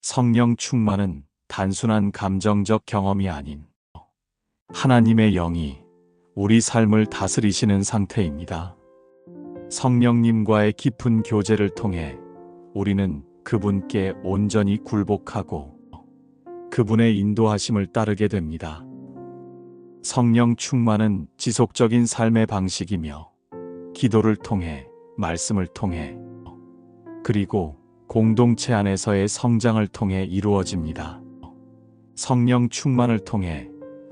성령 충만은 단순한 감정적 경험이 아닌 하나님의 영이 우리 삶을 다스리시는 상태입니다. 성령님과의 깊은 교제를 통해 우리는 그분께 온전히 굴복하고 그분의 인도하심을 따르게 됩니다. 성령 충만은 지속적인 삶의 방식이며 기도를 통해, 말씀을 통해, 그리고 공동체 안에서의 성장을 통해 이루어집니다. 성령 충만을 통해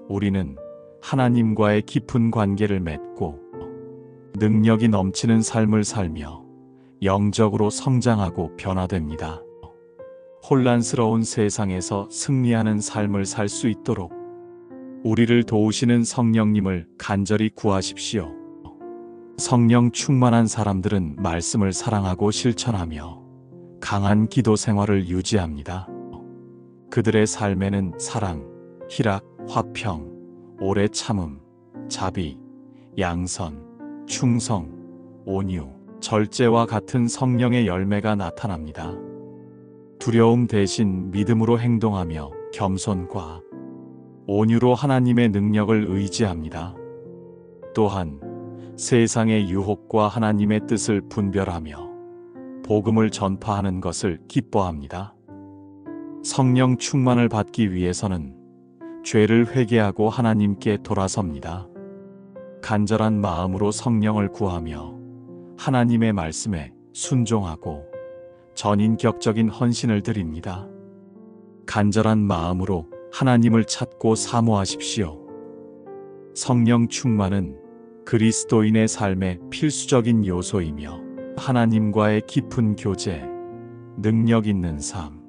우리는 하나님과의 깊은 관계를 맺고 능력이 넘치는 삶을 살며 영적으로 성장하고 변화됩니다. 혼란스러운 세상에서 승리하는 삶을 살 수 있도록 우리를 도우시는 성령님을 간절히 구하십시오. 성령 충만한 사람들은 말씀을 사랑하고 실천하며 강한 기도 생활을 유지합니다. 그들의 삶에는 사랑, 희락, 화평, 오래 참음, 자비, 양선, 충성, 온유, 절제와 같은 성령의 열매가 나타납니다. 두려움 대신 믿음으로 행동하며 겸손과 온유로 하나님의 능력을 의지합니다. 또한 세상의 유혹과 하나님의 뜻을 분별하며 복음을 전파하는 것을 기뻐합니다. 성령 충만을 받기 위해서는 죄를 회개하고 하나님께 돌아섭니다. 간절한 마음으로 성령을 구하며 하나님의 말씀에 순종하고 전인격적인 헌신을 드립니다. 간절한 마음으로 하나님을 찾고 사모하십시오. 성령 충만은 그리스도인의 삶의 필수적인 요소이며 하나님과의 깊은 교제, 능력 있는 삶,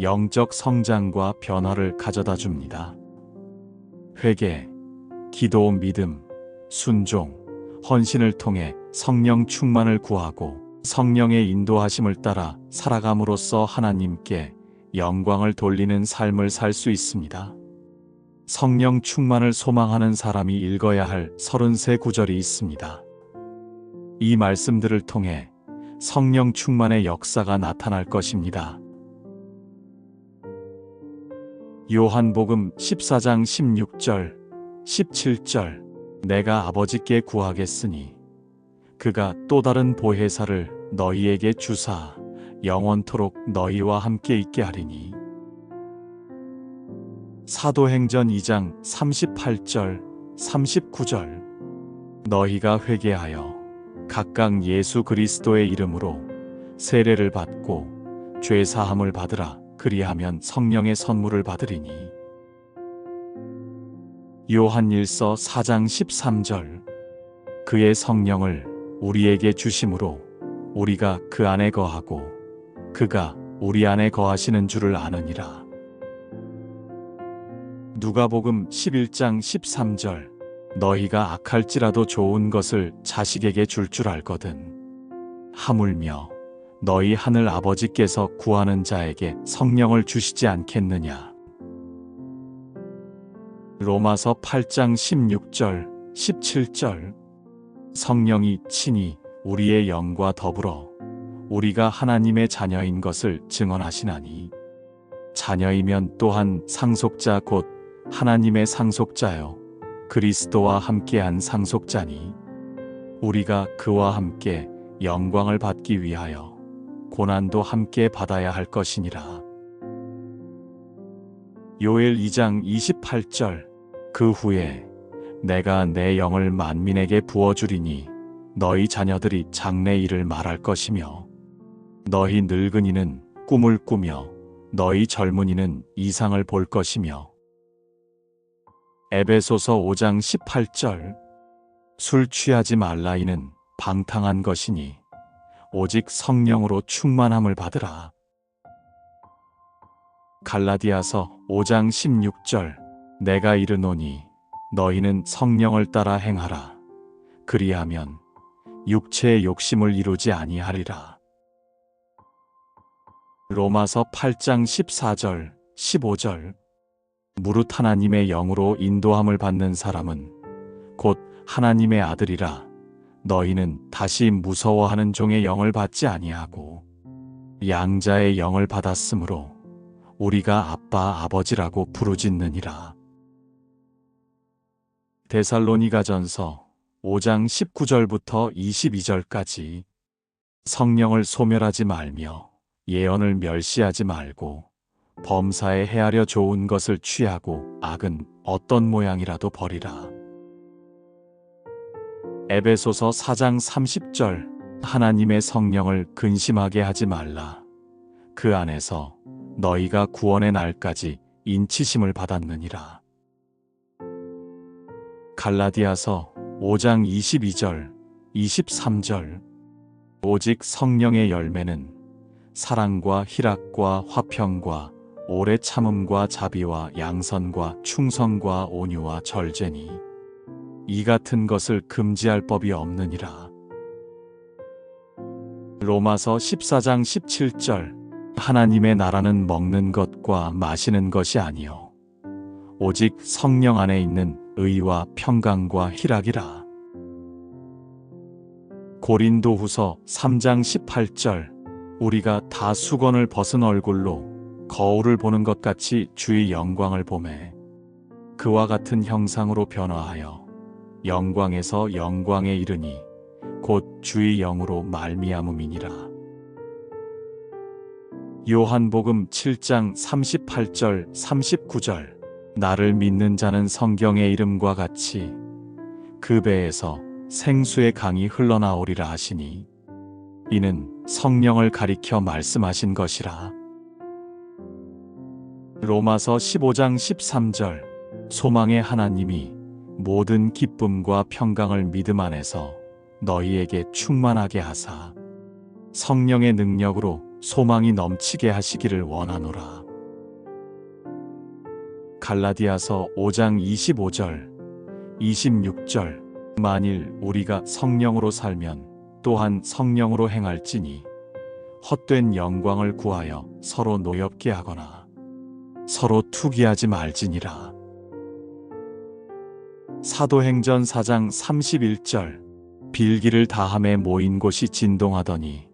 영적 성장과 변화를 가져다 줍니다. 회개, 기도, 믿음, 순종, 헌신을 통해 성령 충만을 구하고 성령의 인도하심을 따라 살아감으로써 하나님께 영광을 돌리는 삶을 살 수 있습니다. 성령 충만을 소망하는 사람이 읽어야 할 33구절이 있습니다. 이 말씀들을 통해 성령 충만의 역사가 나타날 것입니다. 요한복음 14장 16절, 17절 내가 아버지께 구하겠으니 그가 또 다른 보혜사를 너희에게 주사 영원토록 너희와 함께 있게 하리니. 사도행전 2장 38절, 39절 너희가 회개하여 각각 예수 그리스도의 이름으로 세례를 받고 죄 사함을 받으라. 그리하면 성령의 선물을 받으리니. 요한일서 4장 13절 그의 성령을 우리에게 주심으로 우리가 그 안에 거하고 그가 우리 안에 거하시는 줄을 아느니라. 누가복음 11장 13절 너희가 악할지라도 좋은 것을 자식에게 줄 알거든 하물며 너희 하늘 아버지께서 구하는 자에게 성령을 주시지 않겠느냐. 로마서 8장 16절 17절 성령이 친히 우리의 영과 더불어 우리가 하나님의 자녀인 것을 증언하시나니. 자녀이면 또한 상속자 곧 하나님의 상속자요 그리스도와 함께한 상속자니. 우리가 그와 함께 영광을 받기 위하여 고난도 함께 받아야 할 것이니라. 요엘 2장 28절 그 후에 내가 내 영을 만민에게 부어주리니 너희 자녀들이 장래 일을 말할 것이며 너희 늙은이는 꿈을 꾸며 너희 젊은이는 이상을 볼 것이며. 에베소서 5장 18절 술 취하지 말라 이는 방탕한 것이니 오직 성령으로 충만함을 받으라. 갈라디아서 5장 16절 내가 이르노니 너희는 성령을 따라 행하라. 그리하면 육체의 욕심을 이루지 아니하리라. 로마서 8장 14절 15절 무릇 하나님의 영으로 인도함을 받는 사람은 곧 하나님의 아들이라. 너희는 다시 무서워하는 종의 영을 받지 아니하고 양자의 영을 받았으므로 우리가 아빠 아버지라고 부르짖느니라. 데살로니가전서 5장 19절부터 22절까지. 성령을 소멸하지 말며 예언을 멸시하지 말고 범사에 헤아려 좋은 것을 취하고 악은 어떤 모양이라도 버리라. 에베소서 4장 30절. 하나님의 성령을 근심하게 하지 말라. 그 안에서 너희가 구원의 날까지 인치심을 받았느니라. 갈라디아서 5장 22절, 23절. 오직 성령의 열매는 사랑과 희락과 화평과 오래 참음과 자비와 양선과 충성과 온유와 절제니 이 같은 것을 금지할 법이 없느니라. 로마서 14장 17절. 하나님의 나라는 먹는 것과 마시는 것이 아니요 오직 성령 안에 있는 의와 평강과 희락이라. 고린도후서 3장 18절. 우리가 다 수건을 벗은 얼굴로 거울을 보는 것 같이 주의 영광을 보매 그와 같은 형상으로 변화하여 영광에서 영광에 이르니 곧 주의 영으로 말미암음이니라. 요한복음 7장 38절 39절. 나를 믿는 자는 성경의 이름과 같이 그 배에서 생수의 강이 흘러나오리라 하시니 이는 성령을 가리켜 말씀하신 것이라. 로마서 15장 13절. 소망의 하나님이 모든 기쁨과 평강을 믿음 안에서 너희에게 충만하게 하사 성령의 능력으로 소망이 넘치게 하시기를 원하노라. 갈라디아서 5장 25절, 26절. 만일 우리가 성령으로 살면 또한 성령으로 행할지니 헛된 영광을 구하여 서로 노엽게 하거나 서로 투기하지 말지니라. 사도행전 4장 31절. 빌기를 다함에 모인 곳이 진동하더니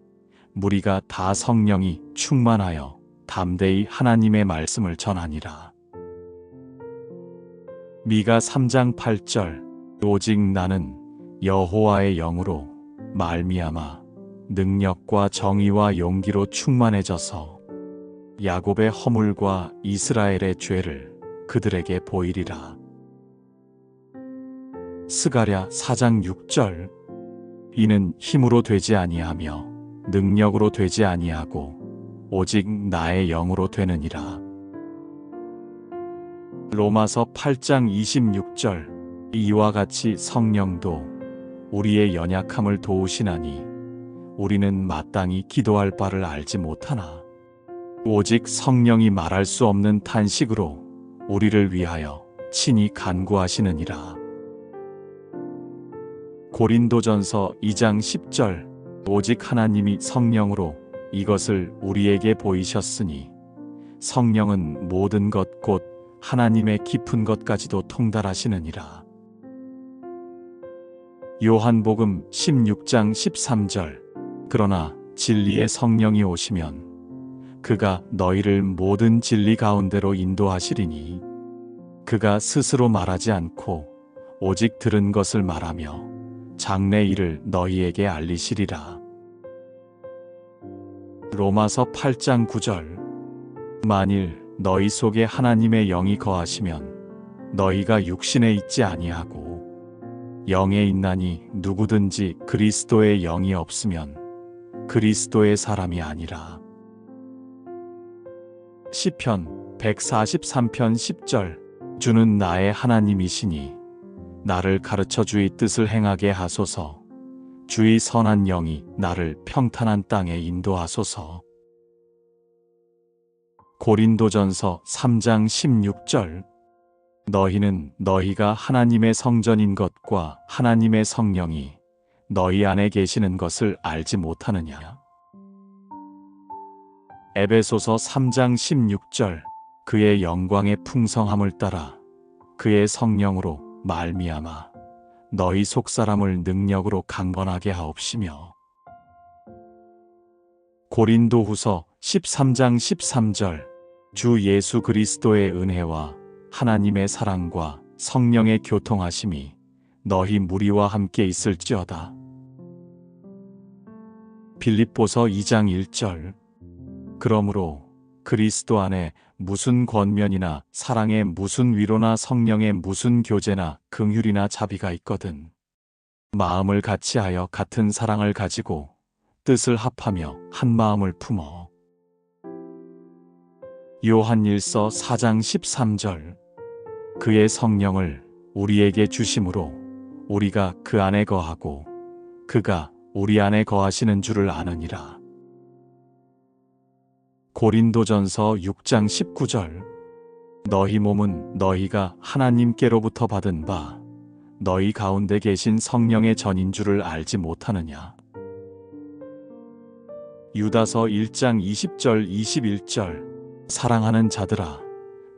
무리가 다 성령이 충만하여 담대히 하나님의 말씀을 전하니라. 미가 3장 8절. 오직 나는 여호와의 영으로 말미암아 능력과 정의와 용기로 충만해져서 야곱의 허물과 이스라엘의 죄를 그들에게 보이리라. 스가랴 4장 6절. 이는 힘으로 되지 아니하며 능력으로 되지 아니하고 오직 나의 영으로 되느니라. 로마서 8장 26절. 이와 같이 성령도 우리의 연약함을 도우시나니 우리는 마땅히 기도할 바를 알지 못하나 오직 성령이 말할 수 없는 탄식으로 우리를 위하여 친히 간구하시느니라. 고린도전서 2장 10절. 오직 하나님이 성령으로 이것을 우리에게 보이셨으니 성령은 모든 것 곧 하나님의 깊은 것까지도 통달하시느니라. 요한복음 16장 13절. 그러나 진리의 성령이 오시면 그가 너희를 모든 진리 가운데로 인도하시리니 그가 스스로 말하지 않고 오직 들은 것을 말하며 장래 일을 너희에게 알리시리라. 로마서 8장 9절. 만일 너희 속에 하나님의 영이 거하시면 너희가 육신에 있지 아니하고 영에 있나니 누구든지 그리스도의 영이 없으면 그리스도의 사람이 아니라. 시편 143편 10절. 주는 나의 하나님이시니 나를 가르쳐 주의 뜻을 행하게 하소서. 주의 선한 영이 나를 평탄한 땅에 인도하소서. 고린도전서 3장 16절. 너희는 너희가 하나님의 성전인 것과 하나님의 성령이 너희 안에 계시는 것을 알지 못하느냐. 에베소서 3장 16절. 그의 영광의 풍성함을 따라 그의 성령으로 말미암아 너희 속사람을 능력으로 강건하게 하옵시며. 고린도후서 13장 13절. 주 예수 그리스도의 은혜와 하나님의 사랑과 성령의 교통하심이 너희 무리와 함께 있을지어다. 빌립보서 2장 1절. 그러므로 그리스도 안에 무슨 권면이나 사랑의 무슨 위로나 성령의 무슨 교제나 긍휼이나 자비가 있거든 마음을 같이하여 같은 사랑을 가지고 뜻을 합하며 한 마음을 품어. 요한일서 4장 13절. 그의 성령을 우리에게 주심으로 우리가 그 안에 거하고 그가 우리 안에 거하시는 줄을 아느니라. 고린도전서 6장 19절. 너희 몸은 너희가 하나님께로부터 받은 바 너희 가운데 계신 성령의 전인 줄을 알지 못하느냐. 유다서 1장 20절 21절. 사랑하는 자들아,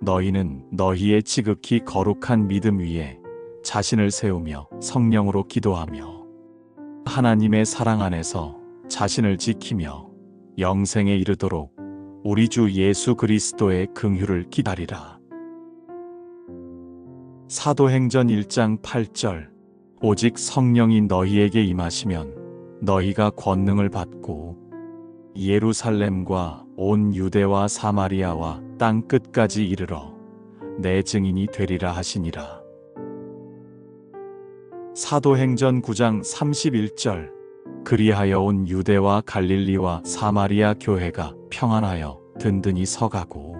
너희는 너희의 지극히 거룩한 믿음 위에 자신을 세우며 성령으로 기도하며 하나님의 사랑 안에서 자신을 지키며 영생에 이르도록 우리 주 예수 그리스도의 긍휼을 기다리라. 사도행전 1장 8절. 오직 성령이 너희에게 임하시면 너희가 권능을 받고 예루살렘과 온 유대와 사마리아와 땅 끝까지 이르러 내 증인이 되리라 하시니라. 사도행전 9장 31절. 그리하여 온 유대와 갈릴리와 사마리아 교회가 평안하여 든든히 서가고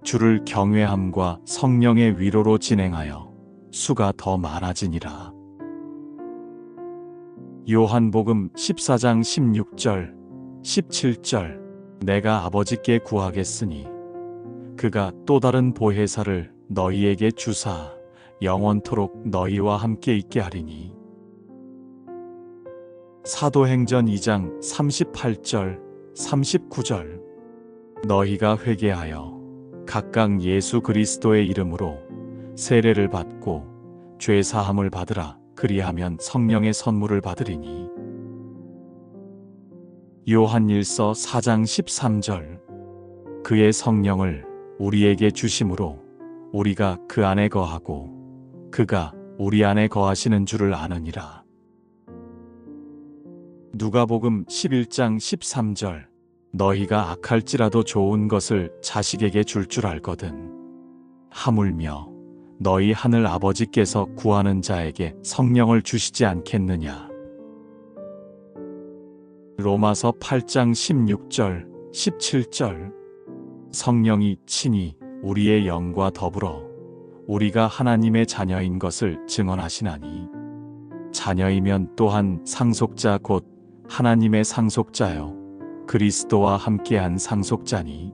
주를 경외함과 성령의 위로로 진행하여 수가 더 많아지니라. 요한복음 14장 16절 17절. 내가 아버지께 구하겠으니 그가 또 다른 보혜사를 너희에게 주사 영원토록 너희와 함께 있게 하리니. 사도행전 2장 38절 39절. 너희가 회개하여 각각 예수 그리스도의 이름으로 세례를 받고 죄 사함을 받으라. 그리하면 성령의 선물을 받으리니. 요한일서 4장 13절. 그의 성령을 우리에게 주심으로 우리가 그 안에 거하고 그가 우리 안에 거하시는 줄을 아느니라. 누가복음 11장 13절. 너희가 악할지라도 좋은 것을 자식에게 줄 줄 알거든 하물며 너희 하늘 아버지께서 구하는 자에게 성령을 주시지 않겠느냐. 로마서 8장 16절 17절. 성령이 친히 우리의 영과 더불어 우리가 하나님의 자녀인 것을 증언하시나니. 자녀이면 또한 상속자 곧 하나님의 상속자요 그리스도와 함께한 상속자니.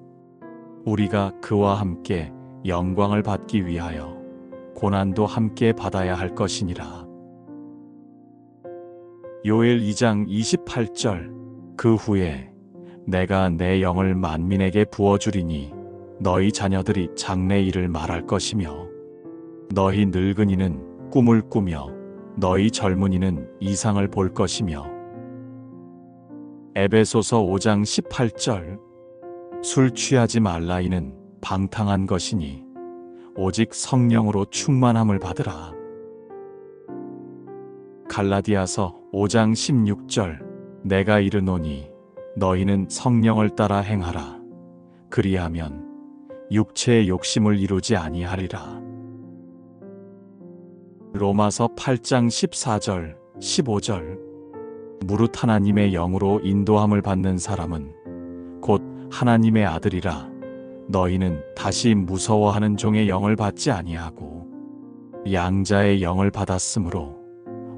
우리가 그와 함께 영광을 받기 위하여 고난도 함께 받아야 할 것이니라. 요엘 2장 28절. 그 후에 내가 내 영을 만민에게 부어주리니 너희 자녀들이 장래 일을 말할 것이며 너희 늙은이는 꿈을 꾸며 너희 젊은이는 이상을 볼 것이며. 에베소서 5장 18절. 술 취하지 말라. 이는 방탕한 것이니 오직 성령으로 충만함을 받으라. 갈라디아서 5장 16절. 내가 이르노니 너희는 성령을 따라 행하라. 그리하면 육체의 욕심을 이루지 아니하리라. 로마서 8장 14절 15절. 무릇 하나님의 영으로 인도함을 받는 사람은 곧 하나님의 아들이라. 너희는 다시 무서워하는 종의 영을 받지 아니하고 양자의 영을 받았으므로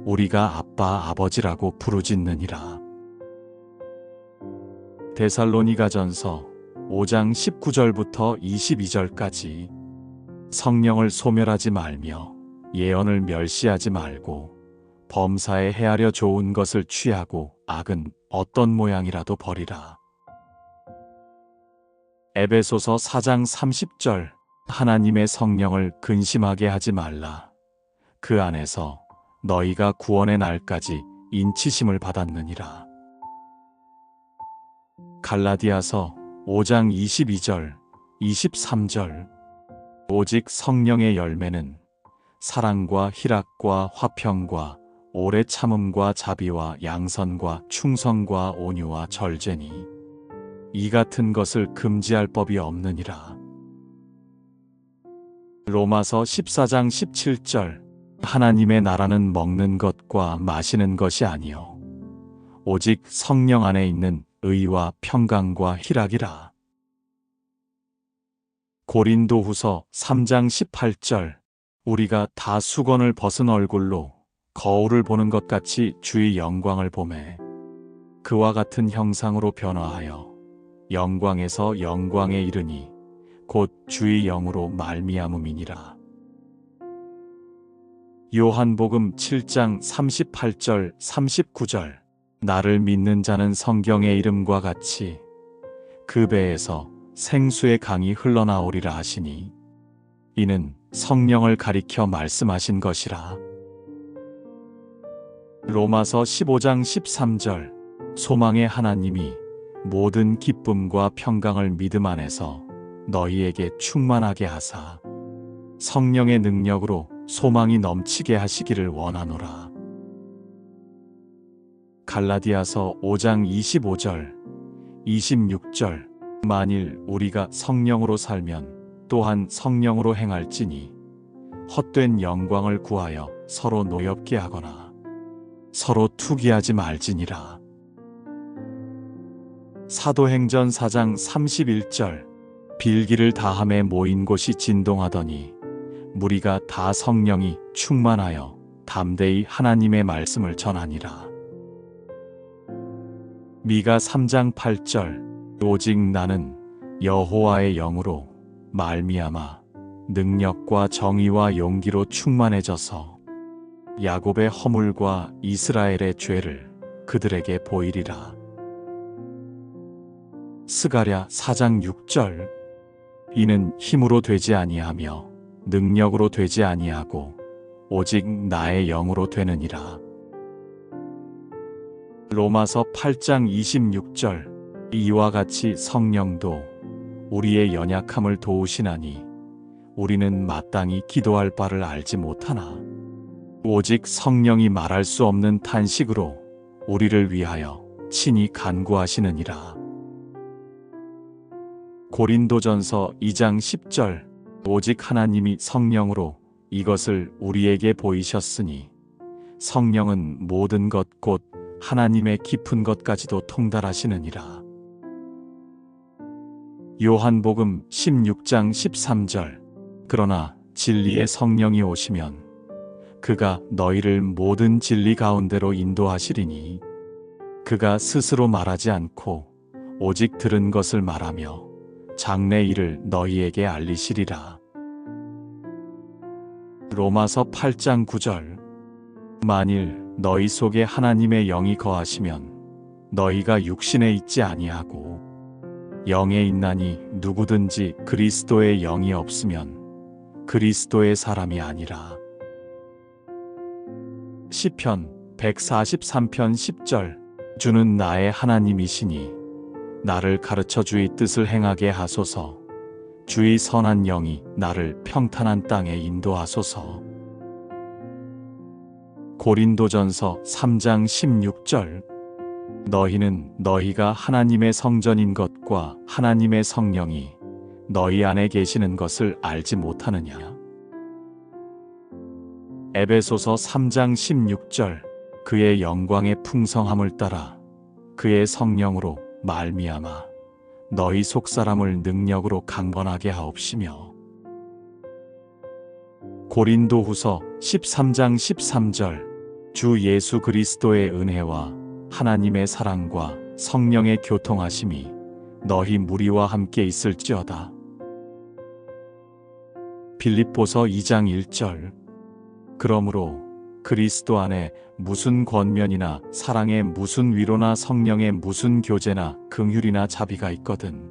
우리가 아빠 아버지라고 부르짖느니라. 데살로니가전서 5장 19절부터 22절까지. 성령을 소멸하지 말며 예언을 멸시하지 말고 범사에 헤아려 좋은 것을 취하고 악은 어떤 모양이라도 버리라. 에베소서 4장 30절. 하나님의 성령을 근심하게 하지 말라. 그 안에서 너희가 구원의 날까지 인치심을 받았느니라. 갈라디아서 5장 22절. 23절. 오직 성령의 열매는 사랑과 희락과 화평과 오래 참음과 자비와 양선과 충성과 온유와 절제니 이 같은 것을 금지할 법이 없느니라. 로마서 14장 17절. 하나님의 나라는 먹는 것과 마시는 것이 아니요 오직 성령 안에 있는 의와 평강과 희락이라. 고린도후서 3장 18절. 우리가 다 수건을 벗은 얼굴로 거울을 보는 것 같이 주의 영광을 보매 그와 같은 형상으로 변화하여 영광에서 영광에 이르니 곧 주의 영으로 말미암음이니라. 요한복음 7장 38절 39절. 나를 믿는 자는 성경의 이름과 같이 그 배에서 생수의 강이 흘러나오리라 하시니 이는 성령을 가리켜 말씀하신 것이라. 로마서 15장 13절. 소망의 하나님이 모든 기쁨과 평강을 믿음 안에서 너희에게 충만하게 하사 성령의 능력으로 소망이 넘치게 하시기를 원하노라. 갈라디아서 5장 25절 26절. 만일 우리가 성령으로 살면 또한 성령으로 행할지니 헛된 영광을 구하여 서로 노엽게 하거나 서로 투기하지 말지니라. 사도행전 4장 31절. 빌기를 다함에 모인 곳이 진동하더니 무리가 다 성령이 충만하여 담대히 하나님의 말씀을 전하니라. 미가 3장 8절. 오직 나는 여호와의 영으로 말미암아 능력과 정의와 용기로 충만해져서 야곱의 허물과 이스라엘의 죄를 그들에게 보이리라. 스가랴 4장 6절. 이는 힘으로 되지 아니하며 능력으로 되지 아니하고 오직 나의 영으로 되느니라. 로마서 8장 26절. 이와 같이 성령도 우리의 연약함을 도우시나니 우리는 마땅히 기도할 바를 알지 못하나 오직 성령이 말할 수 없는 탄식으로 우리를 위하여 친히 간구하시느니라. 고린도전서 2장 10절. 오직 하나님이 성령으로 이것을 우리에게 보이셨으니 성령은 모든 것 곧 하나님의 깊은 것까지도 통달하시느니라. 요한복음 16장 13절. 그러나 진리의 성령이 오시면 그가 너희를 모든 진리 가운데로 인도하시리니 그가 스스로 말하지 않고 오직 들은 것을 말하며 장래 일을 너희에게 알리시리라. 로마서 8장 9절. 만일 너희 속에 하나님의 영이 거하시면 너희가 육신에 있지 아니하고 영에 있나니 누구든지 그리스도의 영이 없으면 그리스도의 사람이 아니라. 시편 143편 10절. 주는 나의 하나님이시니 나를 가르쳐 주의 뜻을 행하게 하소서. 주의 선한 영이 나를 평탄한 땅에 인도하소서. 고린도전서 3장 16절. 너희는 너희가 하나님의 성전인 것과 하나님의 성령이 너희 안에 계시는 것을 알지 못하느냐. 에베소서 3장 16절. 그의 영광의 풍성함을 따라 그의 성령으로 말미암아 너희 속사람을 능력으로 강건하게 하옵시며. 고린도후서 13장 13절. 주 예수 그리스도의 은혜와 하나님의 사랑과 성령의 교통하심이 너희 무리와 함께 있을지어다. 빌립보서 2장 1절. 그러므로 그리스도 안에 무슨 권면이나 사랑의 무슨 위로나 성령의 무슨 교제나 긍휼이나 자비가 있거든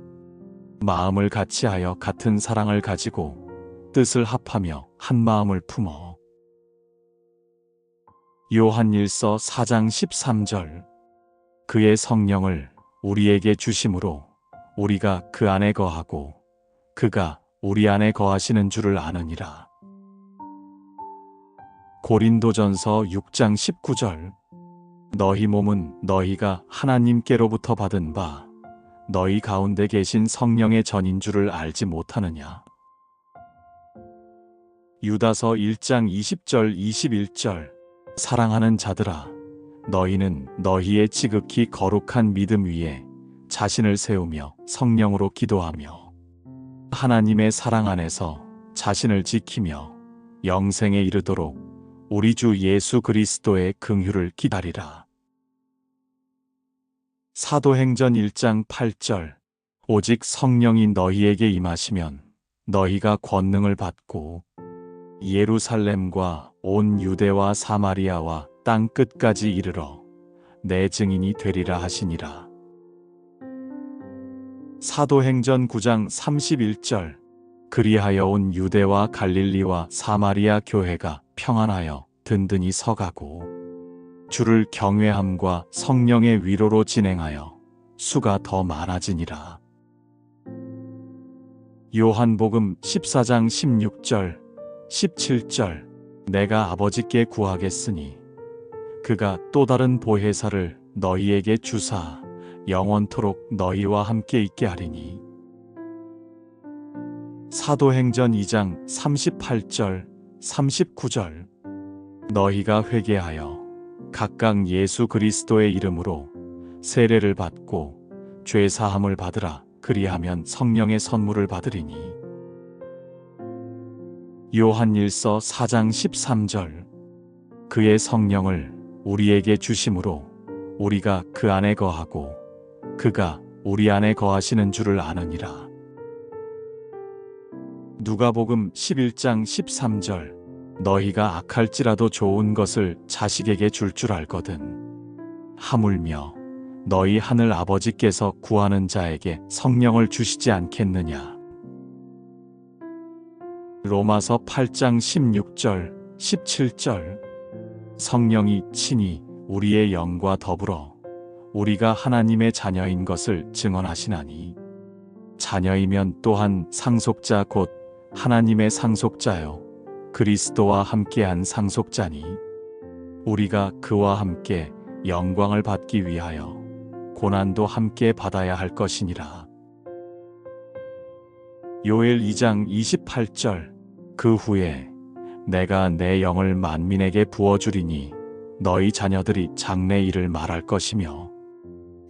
마음을 같이하여 같은 사랑을 가지고 뜻을 합하며 한 마음을 품어. 요한일서 4장 13절. 그의 성령을 우리에게 주심으로 우리가 그 안에 거하고 그가 우리 안에 거하시는 줄을 아느니라. 고린도전서 6장 19절. 너희 몸은 너희가 하나님께로부터 받은 바 너희 가운데 계신 성령의 전인 줄을 알지 못하느냐. 유다서 1장 20절 21절. 사랑하는 자들아, 너희는 너희의 지극히 거룩한 믿음 위에 자신을 세우며 성령으로 기도하며 하나님의 사랑 안에서 자신을 지키며 영생에 이르도록 우리 주 예수 그리스도의 긍휼을 기다리라. 사도행전 1장 8절. 오직 성령이 너희에게 임하시면 너희가 권능을 받고 예루살렘과 온 유대와 사마리아와 땅 끝까지 이르러 내 증인이 되리라 하시니라. 사도행전 9장 31절. 그리하여 온 유대와 갈릴리와 사마리아 교회가 평안하여 든든히 서가고 주를 경외함과 성령의 위로로 진행하여 수가 더 많아지니라. 요한복음 14장 16절 17절. 내가 아버지께 구하겠으니 그가 또 다른 보혜사를 너희에게 주사 영원토록 너희와 함께 있게 하리니. 사도행전 2장 38절 39절. 너희가 회개하여 각각 예수 그리스도의 이름으로 세례를 받고 죄 사함을 받으라. 그리하면 성령의 선물을 받으리니. 요한일서 4장 13절. 그의 성령을 우리에게 주심으로 우리가 그 안에 거하고 그가 우리 안에 거하시는 줄을 아느니라. 누가복음 11장 13절. 너희가 악할지라도 좋은 것을 자식에게 줄 줄 알거든 하물며 너희 하늘 아버지께서 구하는 자에게 성령을 주시지 않겠느냐. 로마서 8장 16절 17절. 성령이 친히 우리의 영과 더불어 우리가 하나님의 자녀인 것을 증언하시나니. 자녀이면 또한 상속자 곧 하나님의 상속자요 그리스도와 함께한 상속자니. 우리가 그와 함께 영광을 받기 위하여 고난도 함께 받아야 할 것이니라. 요엘 2장 28절. 그 후에 내가 내 영을 만민에게 부어주리니 너희 자녀들이 장래 일을 말할 것이며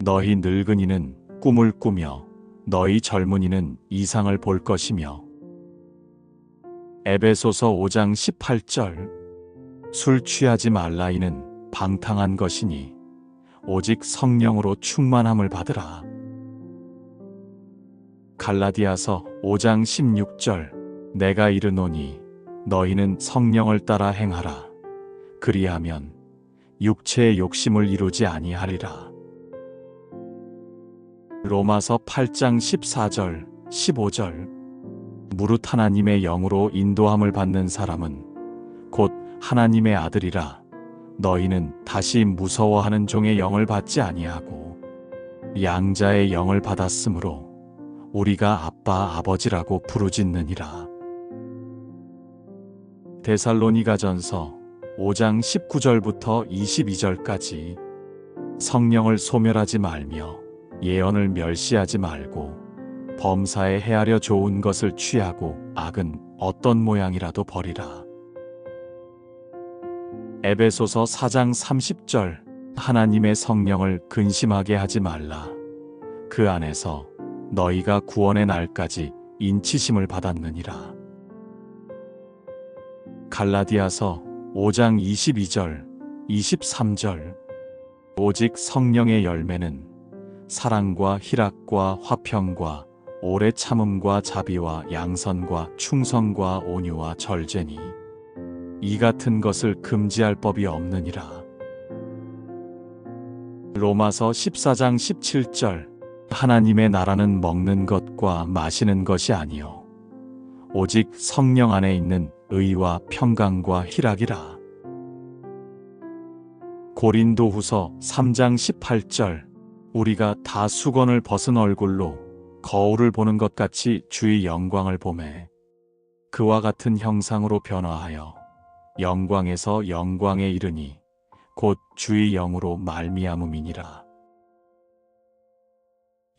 너희 늙은이는 꿈을 꾸며 너희 젊은이는 이상을 볼 것이며. 에베소서 5장 18절. 술 취하지 말라. 이는 방탕한 것이니 오직 성령으로 충만함을 받으라. 갈라디아서 5장 16절. 내가 이르노니 너희는 성령을 따라 행하라. 그리하면 육체의 욕심을 이루지 아니하리라. 로마서 8장 14절 15절. 무릇 하나님의 영으로 인도함을 받는 사람은 곧 하나님의 아들이라. 너희는 다시 무서워하는 종의 영을 받지 아니하고 양자의 영을 받았으므로 우리가 아빠 아버지라고 부르짖느니라. 데살로니가전서 5장 19절부터 22절까지. 성령을 소멸하지 말며 예언을 멸시하지 말고 범사에 헤아려 좋은 것을 취하고 악은 어떤 모양이라도 버리라. 에베소서 4장 30절. 하나님의 성령을 근심하게 하지 말라. 그 안에서 너희가 구원의 날까지 인치심을 받았느니라. 갈라디아서 5장 22절 23절. 오직 성령의 열매는 사랑과 희락과 화평과 오래 참음과 자비와 양선과 충성과 온유와 절제니 이 같은 것을 금지할 법이 없느니라. 로마서 14장 17절. 하나님의 나라는 먹는 것과 마시는 것이 아니요 오직 성령 안에 있는 의와 평강과 희락이라. 고린도후서 3장 18절. 우리가 다 수건을 벗은 얼굴로 거울을 보는 것 같이 주의 영광을 보매 그와 같은 형상으로 변화하여 영광에서 영광에 이르니 곧 주의 영으로 말미암음이니라.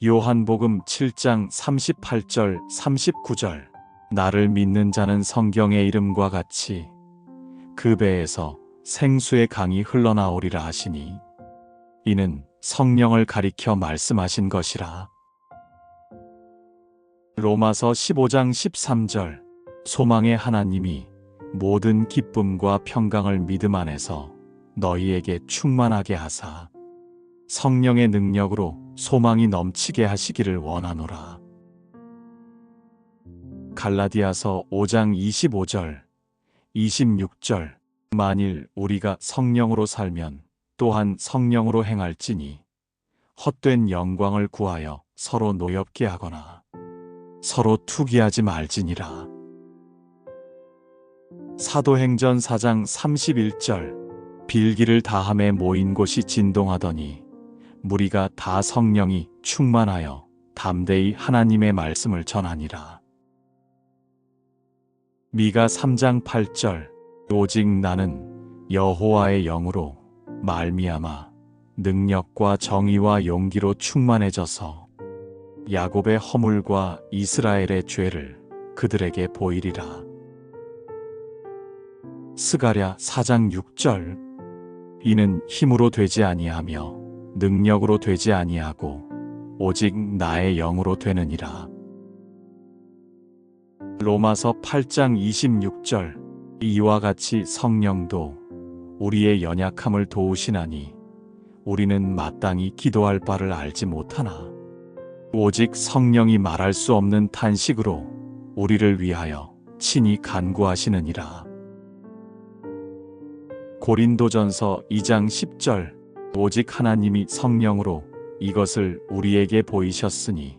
요한복음 7장 38절 39절 나를 믿는 자는 성경의 이름과 같이 그 배에서 생수의 강이 흘러나오리라 하시니 이는 성령을 가리켜 말씀하신 것이라. 로마서 15장 13절 소망의 하나님이 모든 기쁨과 평강을 믿음 안에서 너희에게 충만하게 하사 성령의 능력으로 소망이 넘치게 하시기를 원하노라. 갈라디아서 5장 25절 26절 만일 우리가 성령으로 살면 또한 성령으로 행할지니 헛된 영광을 구하여 서로 노엽게 하거나 서로 투기하지 말지니라. 사도행전 4장 31절 빌기를 다함에 모인 곳이 진동하더니 무리가 다 성령이 충만하여 담대히 하나님의 말씀을 전하니라. 미가 3장 8절 오직 나는 여호와의 영으로 말미암아 능력과 정의와 용기로 충만해져서 야곱의 허물과 이스라엘의 죄를 그들에게 보이리라. 스가랴 4장 6절 이는 힘으로 되지 아니하며 능력으로 되지 아니하고 오직 나의 영으로 되느니라. 로마서 8장 26절 이와 같이 성령도 우리의 연약함을 도우시나니 우리는 마땅히 기도할 바를 알지 못하나 오직 성령이 말할 수 없는 탄식으로 우리를 위하여 친히 간구하시느니라. 고린도전서 2장 10절 오직 하나님이 성령으로 이것을 우리에게 보이셨으니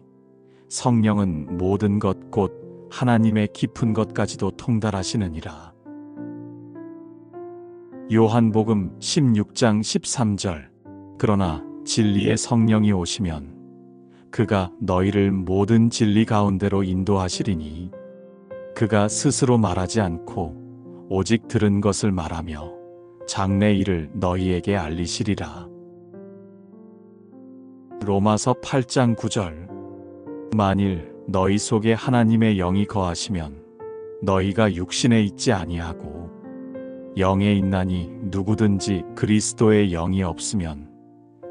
성령은 모든 것 곧 하나님의 깊은 것까지도 통달하시느니라. 요한복음 16장 13절 그러나 진리의 성령이 오시면 그가 너희를 모든 진리 가운데로 인도하시리니 그가 스스로 말하지 않고 오직 들은 것을 말하며 장래 일을 너희에게 알리시리라. 로마서 8장 9절 만일 너희 속에 하나님의 영이 거하시면 너희가 육신에 있지 아니하고 영에 있나니 누구든지 그리스도의 영이 없으면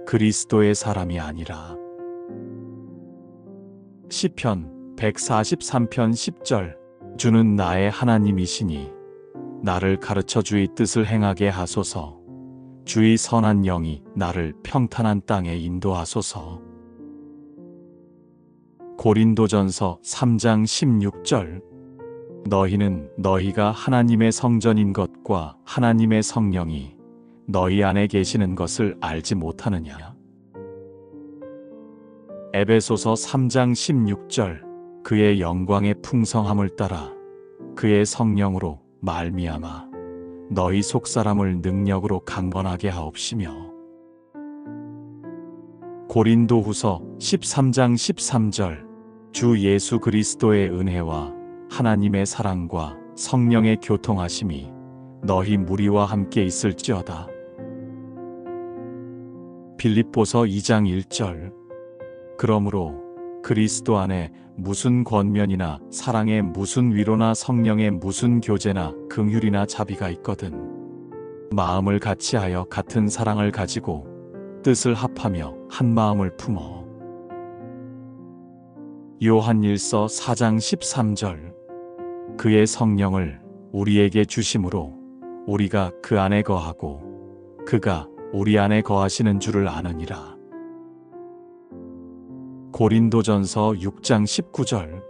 그리스도의 사람이 아니라. 시편 143편 10절 주는 나의 하나님이시니 나를 가르쳐 주의 뜻을 행하게 하소서. 주의 선한 영이 나를 평탄한 땅에 인도하소서. 고린도전서 3장 16절 너희는 너희가 하나님의 성전인 것과 하나님의 성령이 너희 안에 계시는 것을 알지 못하느냐. 에베소서 3장 16절 그의 영광의 풍성함을 따라 그의 성령으로 말미암아 너희 속사람을 능력으로 강건하게 하옵시며. 고린도후서 13장 13절 주 예수 그리스도의 은혜와 하나님의 사랑과 성령의 교통하심이 너희 무리와 함께 있을지어다. 빌립보서 2장 1절 그러므로 그리스도 안에 무슨 권면이나 사랑의 무슨 위로나 성령의 무슨 교제나 긍휼이나 자비가 있거든 마음을 같이하여 같은 사랑을 가지고 뜻을 합하며 한 마음을 품어. 요한일서 4장 13절 그의 성령을 우리에게 주심으로 우리가 그 안에 거하고 그가 우리 안에 거하시는 줄을 아느니라. 고린도전서 6장 19절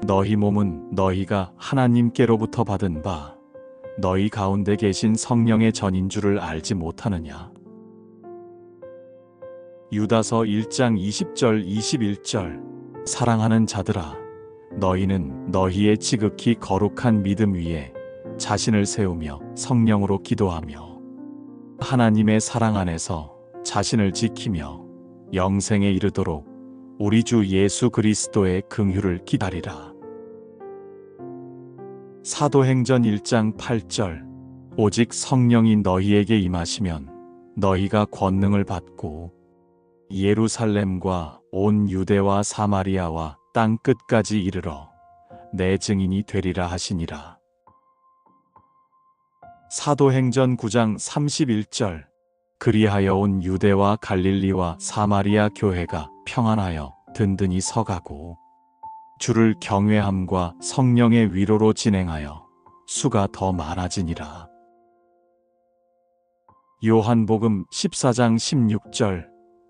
너희 몸은 너희가 하나님께로부터 받은 바 너희 가운데 계신 성령의 전인 줄을 알지 못하느냐. 유다서 1장 20절 21절 사랑하는 자들아 너희는 너희의 지극히 거룩한 믿음 위에 자신을 세우며 성령으로 기도하며 하나님의 사랑 안에서 자신을 지키며 영생에 이르도록 우리 주 예수 그리스도의 긍휼을 기다리라. 사도행전 1장 8절 오직 성령이 너희에게 임하시면 너희가 권능을 받고 예루살렘과 온 유대와 사마리아와 땅 끝까지 이르러 내 증인이 되리라 하시니라. 사도행전 9장 31절 그리하여 온 유대와 갈릴리와 사마리아 교회가 평안하여 든든히 서가고 주를 경외함과 성령의 위로로 진행하여 수가 더 많아지니라. 요한복음 14장 16절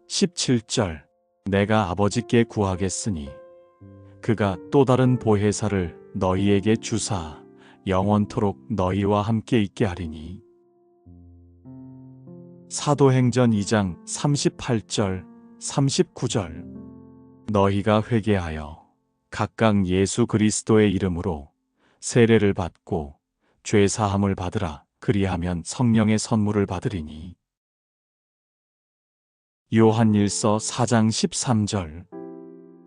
17절 내가 아버지께 구하겠으니 그가 또 다른 보혜사를 너희에게 주사 영원토록 너희와 함께 있게 하리니. 사도행전 2장 38절 39절 너희가 회개하여 각각 예수 그리스도의 이름으로 세례를 받고 죄 사함을 받으라. 그리하면 성령의 선물을 받으리니. 요한일서 4장 13절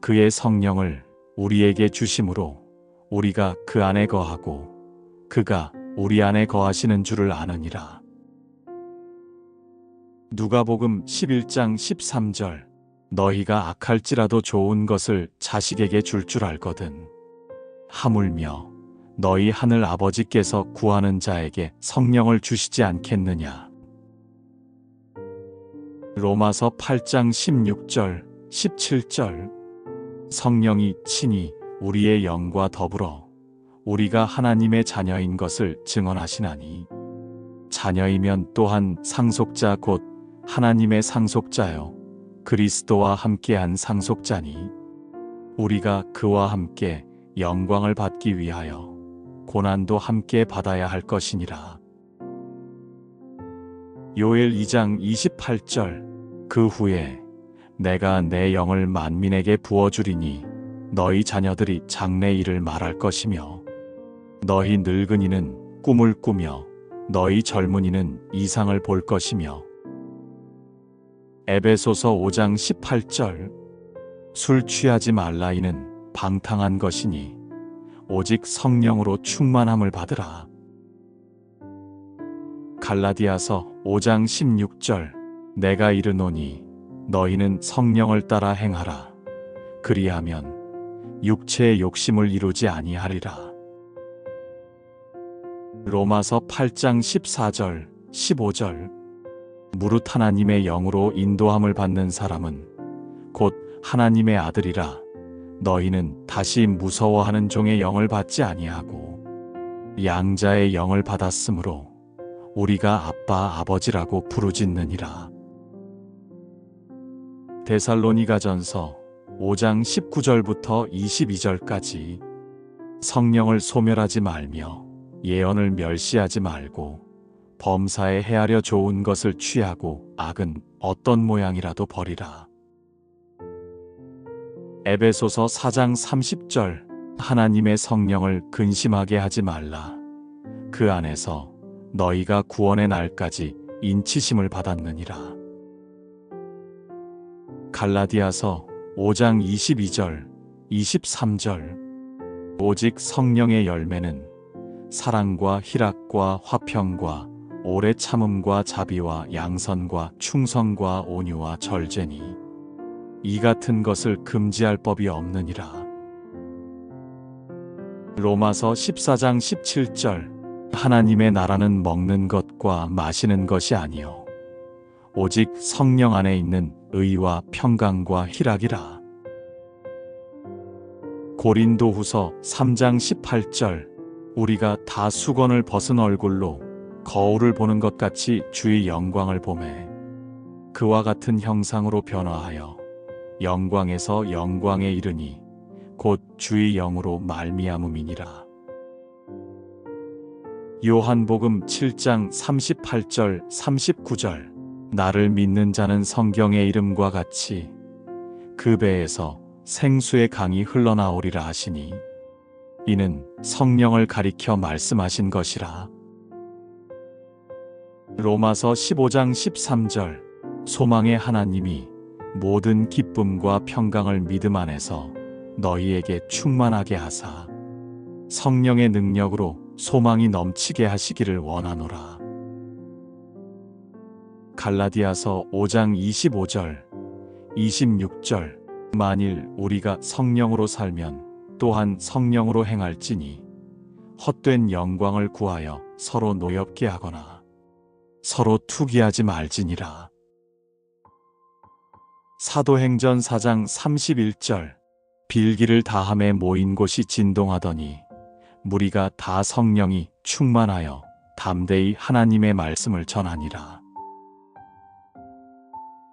그의 성령을 우리에게 주심으로 우리가 그 안에 거하고 그가 우리 안에 거하시는 줄을 아느니라. 누가복음 11장 13절 너희가 악할지라도 좋은 것을 자식에게 줄 줄 알거든 하물며 너희 하늘 아버지께서 구하는 자에게 성령을 주시지 않겠느냐. 로마서 8장 16절 17절 성령이 친히 우리의 영과 더불어 우리가 하나님의 자녀인 것을 증언하시나니 자녀이면 또한 상속자 곧 하나님의 상속자요 그리스도와 함께한 상속자니 우리가 그와 함께 영광을 받기 위하여 고난도 함께 받아야 할 것이니라. 요엘 2장 28절 그 후에 내가 내 영을 만민에게 부어주리니 너희 자녀들이 장래 일을 말할 것이며 너희 늙은이는 꿈을 꾸며 너희 젊은이는 이상을 볼 것이며. 에베소서 5장 18절 술 취하지 말라 이는 방탕한 것이니 오직 성령으로 충만함을 받으라. 갈라디아서 5장 16절 내가 이르노니 너희는 성령을 따라 행하라. 그리하면 육체의 욕심을 이루지 아니하리라. 로마서 8장 14절 15절 무릇 하나님의 영으로 인도함을 받는 사람은 곧 하나님의 아들이라. 너희는 다시 무서워하는 종의 영을 받지 아니하고 양자의 영을 받았으므로 우리가 아빠 아버지라고 부르짖느니라. 데살로니가전서 5장 19절부터 22절까지 성령을 소멸하지 말며 예언을 멸시하지 말고 범사에 헤아려 좋은 것을 취하고 악은 어떤 모양이라도 버리라. 에베소서 4장 30절 하나님의 성령을 근심하게 하지 말라. 그 안에서 너희가 구원의 날까지 인치심을 받았느니라. 갈라디아서 5장 22절 23절 오직 성령의 열매는 사랑과 희락과 화평과 오래 참음과 자비와 양선과 충성과 온유와 절제니 이 같은 것을 금지할 법이 없느니라. 로마서 14장 17절 하나님의 나라는 먹는 것과 마시는 것이 아니요 오직 성령 안에 있는 의와 평강과 희락이라. 고린도후서 3장 18절 우리가 다 수건을 벗은 얼굴로 거울을 보는 것 같이 주의 영광을 보매 그와 같은 형상으로 변화하여 영광에서 영광에 이르니 곧 주의 영으로 말미암음이니라. 요한복음 7장 38절 39절 나를 믿는 자는 성경의 이름과 같이 그 배에서 생수의 강이 흘러나오리라 하시니 이는 성령을 가리켜 말씀하신 것이라. 로마서 15장 13절 소망의 하나님이 모든 기쁨과 평강을 믿음 안에서 너희에게 충만하게 하사 성령의 능력으로 소망이 넘치게 하시기를 원하노라. 갈라디아서 5장 25절, 26절. 만일 우리가 성령으로 살면 또한 성령으로 행할지니 헛된 영광을 구하여 서로 노엽게 하거나 서로 투기하지 말지니라. 사도행전 4장 31절. 빌기를 다함에 모인 곳이 진동하더니 무리가 다 성령이 충만하여 담대히 하나님의 말씀을 전하니라.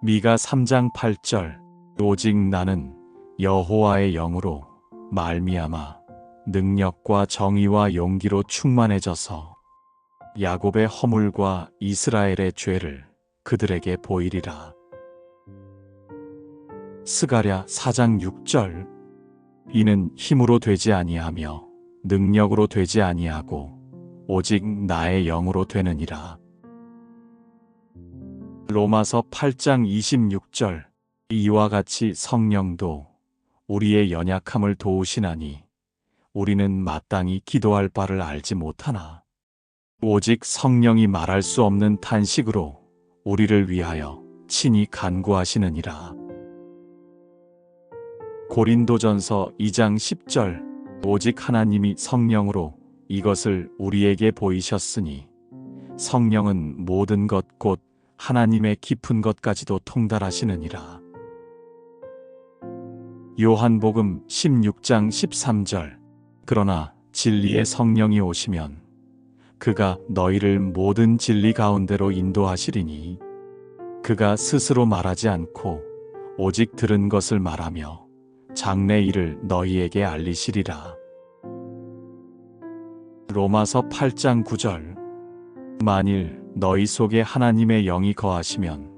미가 3장 8절. 오직 나는 여호와의 영으로 말미암아 능력과 정의와 용기로 충만해져서 야곱의 허물과 이스라엘의 죄를 그들에게 보이리라. 스가랴 4장 6절. 이는 힘으로 되지 아니하며 능력으로 되지 아니하고 오직 나의 영으로 되느니라. 로마서 8장 26절. 이와 같이 성령도 우리의 연약함을 도우시나니 우리는 마땅히 기도할 바를 알지 못하나 오직 성령이 말할 수 없는 탄식으로 우리를 위하여 친히 간구하시느니라. 고린도전서 2장 10절. 오직 하나님이 성령으로 이것을 우리에게 보이셨으니 성령은 모든 것 곧 하나님의 깊은 것까지도 통달하시느니라. 요한복음 16장 13절. 그러나 진리의 성령이 오시면 그가 너희를 모든 진리 가운데로 인도하시리니 그가 스스로 말하지 않고 오직 들은 것을 말하며 장래 일을 너희에게 알리시리라. 로마서 8장 9절. 만일 너희 속에 하나님의 영이 거하시면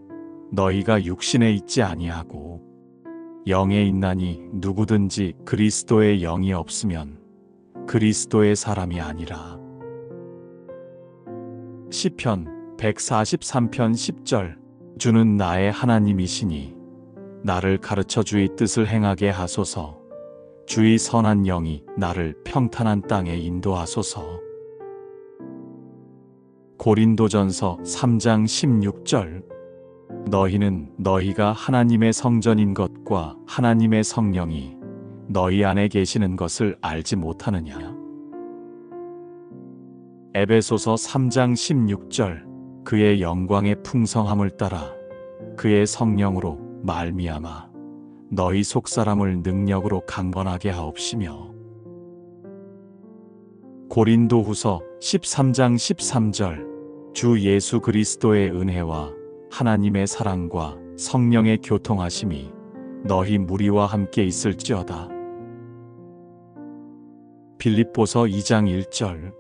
너희가 육신에 있지 아니하고 영에 있나니 누구든지 그리스도의 영이 없으면 그리스도의 사람이 아니라. 시편 143편 10절. 주는 나의 하나님이시니 나를 가르쳐 주의 뜻을 행하게 하소서. 주의 선한 영이 나를 평탄한 땅에 인도하소서. 고린도전서 3장 16절. 너희는 너희가 하나님의 성전인 것과 하나님의 성령이 너희 안에 계시는 것을 알지 못하느냐. 에베소서 3장 16절. 그의 영광의 풍성함을 따라 그의 성령으로 말미암아 너희 속사람을 능력으로 강건하게 하옵시며. 고린도후서 13장 13절. 주 예수 그리스도의 은혜와 하나님의 사랑과 성령의 교통하심이 너희 무리와 함께 있을지어다. 빌립보서 2장 1절.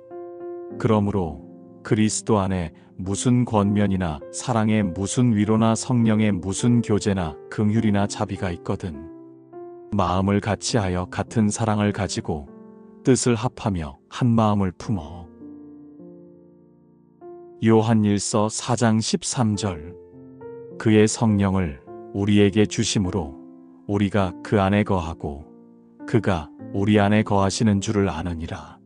그러므로 그리스도 안에 무슨 권면이나 사랑의 무슨 위로나 성령의 무슨 교제나 긍휼이나 자비가 있거든 마음을 같이하여 같은 사랑을 가지고 뜻을 합하며 한 마음을 품어. 요한일서 4장 13절. 그의 성령을 우리에게 주심으로 우리가 그 안에 거하고 그가 우리 안에 거하시는 줄을 아느니라.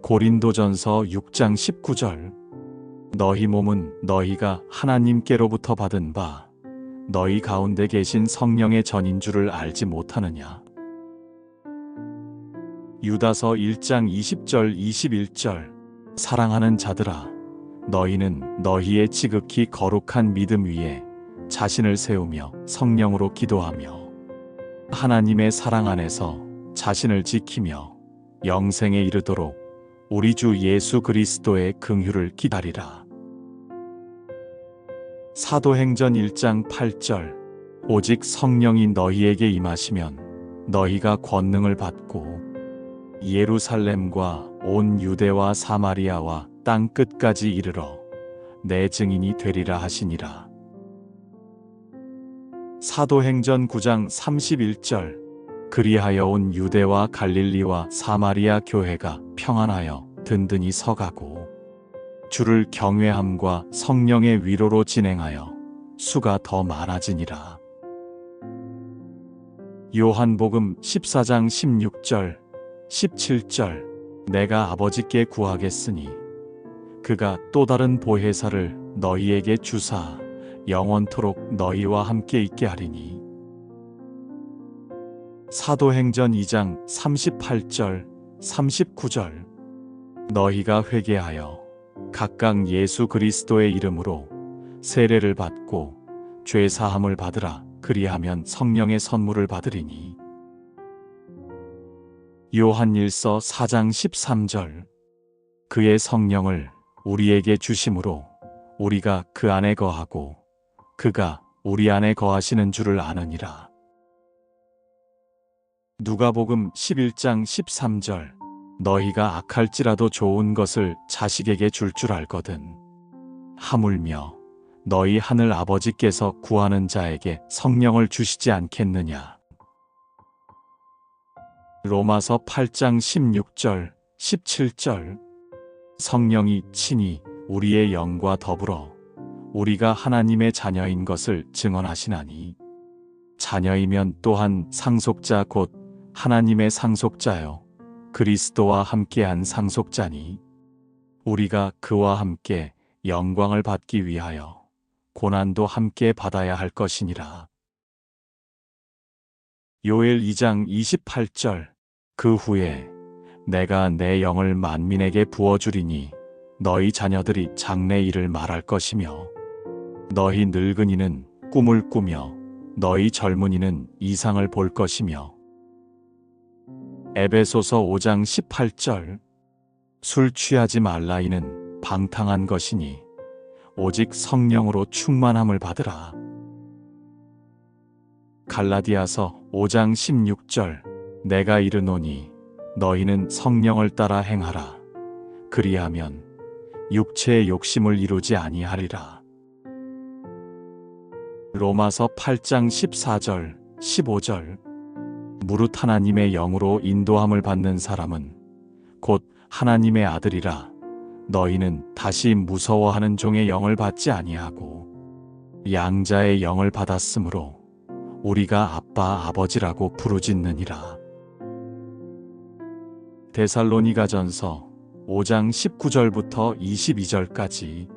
고린도전서 6장 19절. 너희 몸은 너희가 하나님께로부터 받은 바 너희 가운데 계신 성령의 전인 줄을 알지 못하느냐. 유다서 1장 20절 21절. 사랑하는 자들아, 너희는 너희의 지극히 거룩한 믿음 위에 자신을 세우며 성령으로 기도하며 하나님의 사랑 안에서 자신을 지키며 영생에 이르도록 우리 주 예수 그리스도의 긍휼을 기다리라. 사도행전 1장 8절. 오직 성령이 너희에게 임하시면 너희가 권능을 받고 예루살렘과 온 유대와 사마리아와 땅 끝까지 이르러 내 증인이 되리라 하시니라. 사도행전 9장 31절. 그리하여 온 유대와 갈릴리와 사마리아 교회가 평안하여 든든히 서가고 주를 경외함과 성령의 위로로 진행하여 수가 더 많아지니라. 요한복음 14장 16절, 17절 내가 아버지께 구하겠으니 그가 또 다른 보혜사를 너희에게 주사 영원토록 너희와 함께 있게 하리니. 사도행전 2장 38절, 39절 너희가 회개하여 각각 예수 그리스도의 이름으로 세례를 받고 죄 사함을 받으라. 그리하면 성령의 선물을 받으리니. 요한일서 4장 13절 그의 성령을 우리에게 주심으로 우리가 그 안에 거하고 그가 우리 안에 거하시는 줄을 아느니라. 누가복음 11장 13절 너희가 악할지라도 좋은 것을 자식에게 줄 줄 알거든 하물며 너희 하늘 아버지께서 구하는 자에게 성령을 주시지 않겠느냐. 로마서 8장 16절 17절 성령이 친히 우리의 영과 더불어 우리가 하나님의 자녀인 것을 증언하시나니. 자녀이면 또한 상속자 곧 하나님의 상속자요 그리스도와 함께한 상속자니. 우리가 그와 함께 영광을 받기 위하여 고난도 함께 받아야 할 것이니라. 요엘 2장 28절 그 후에 내가 내 영을 만민에게 부어주리니 너희 자녀들이 장래 일을 말할 것이며 너희 늙은이는 꿈을 꾸며 너희 젊은이는 이상을 볼 것이며. 에베소서 5장 18절 술 취하지 말라 이는 방탕한 것이니 오직 성령으로 충만함을 받으라. 갈라디아서 5장 16절 내가 이르노니 너희는 성령을 따라 행하라. 그리하면 육체의 욕심을 이루지 아니하리라. 로마서 8장 14절 15절 무릇 하나님의 영으로 인도함을 받는 사람은 곧 하나님의 아들이라. 너희는 다시 무서워하는 종의 영을 받지 아니하고 양자의 영을 받았으므로 우리가 아빠 아버지라고 부르짖느니라. 데살로니가전서 5장 19절부터 22절까지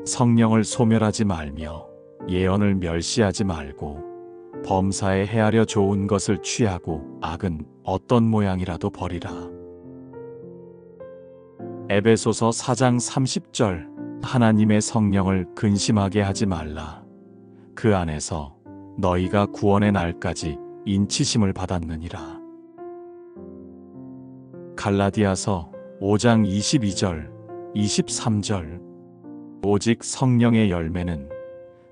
성령을 소멸하지 말며 예언을 멸시하지 말고 범사에 헤아려 좋은 것을 취하고 악은 어떤 모양이라도 버리라. 에베소서 4장 30절 하나님의 성령을 근심하게 하지 말라. 그 안에서 너희가 구원의 날까지 인치심을 받았느니라. 갈라디아서 5장 22절 23절 오직 성령의 열매는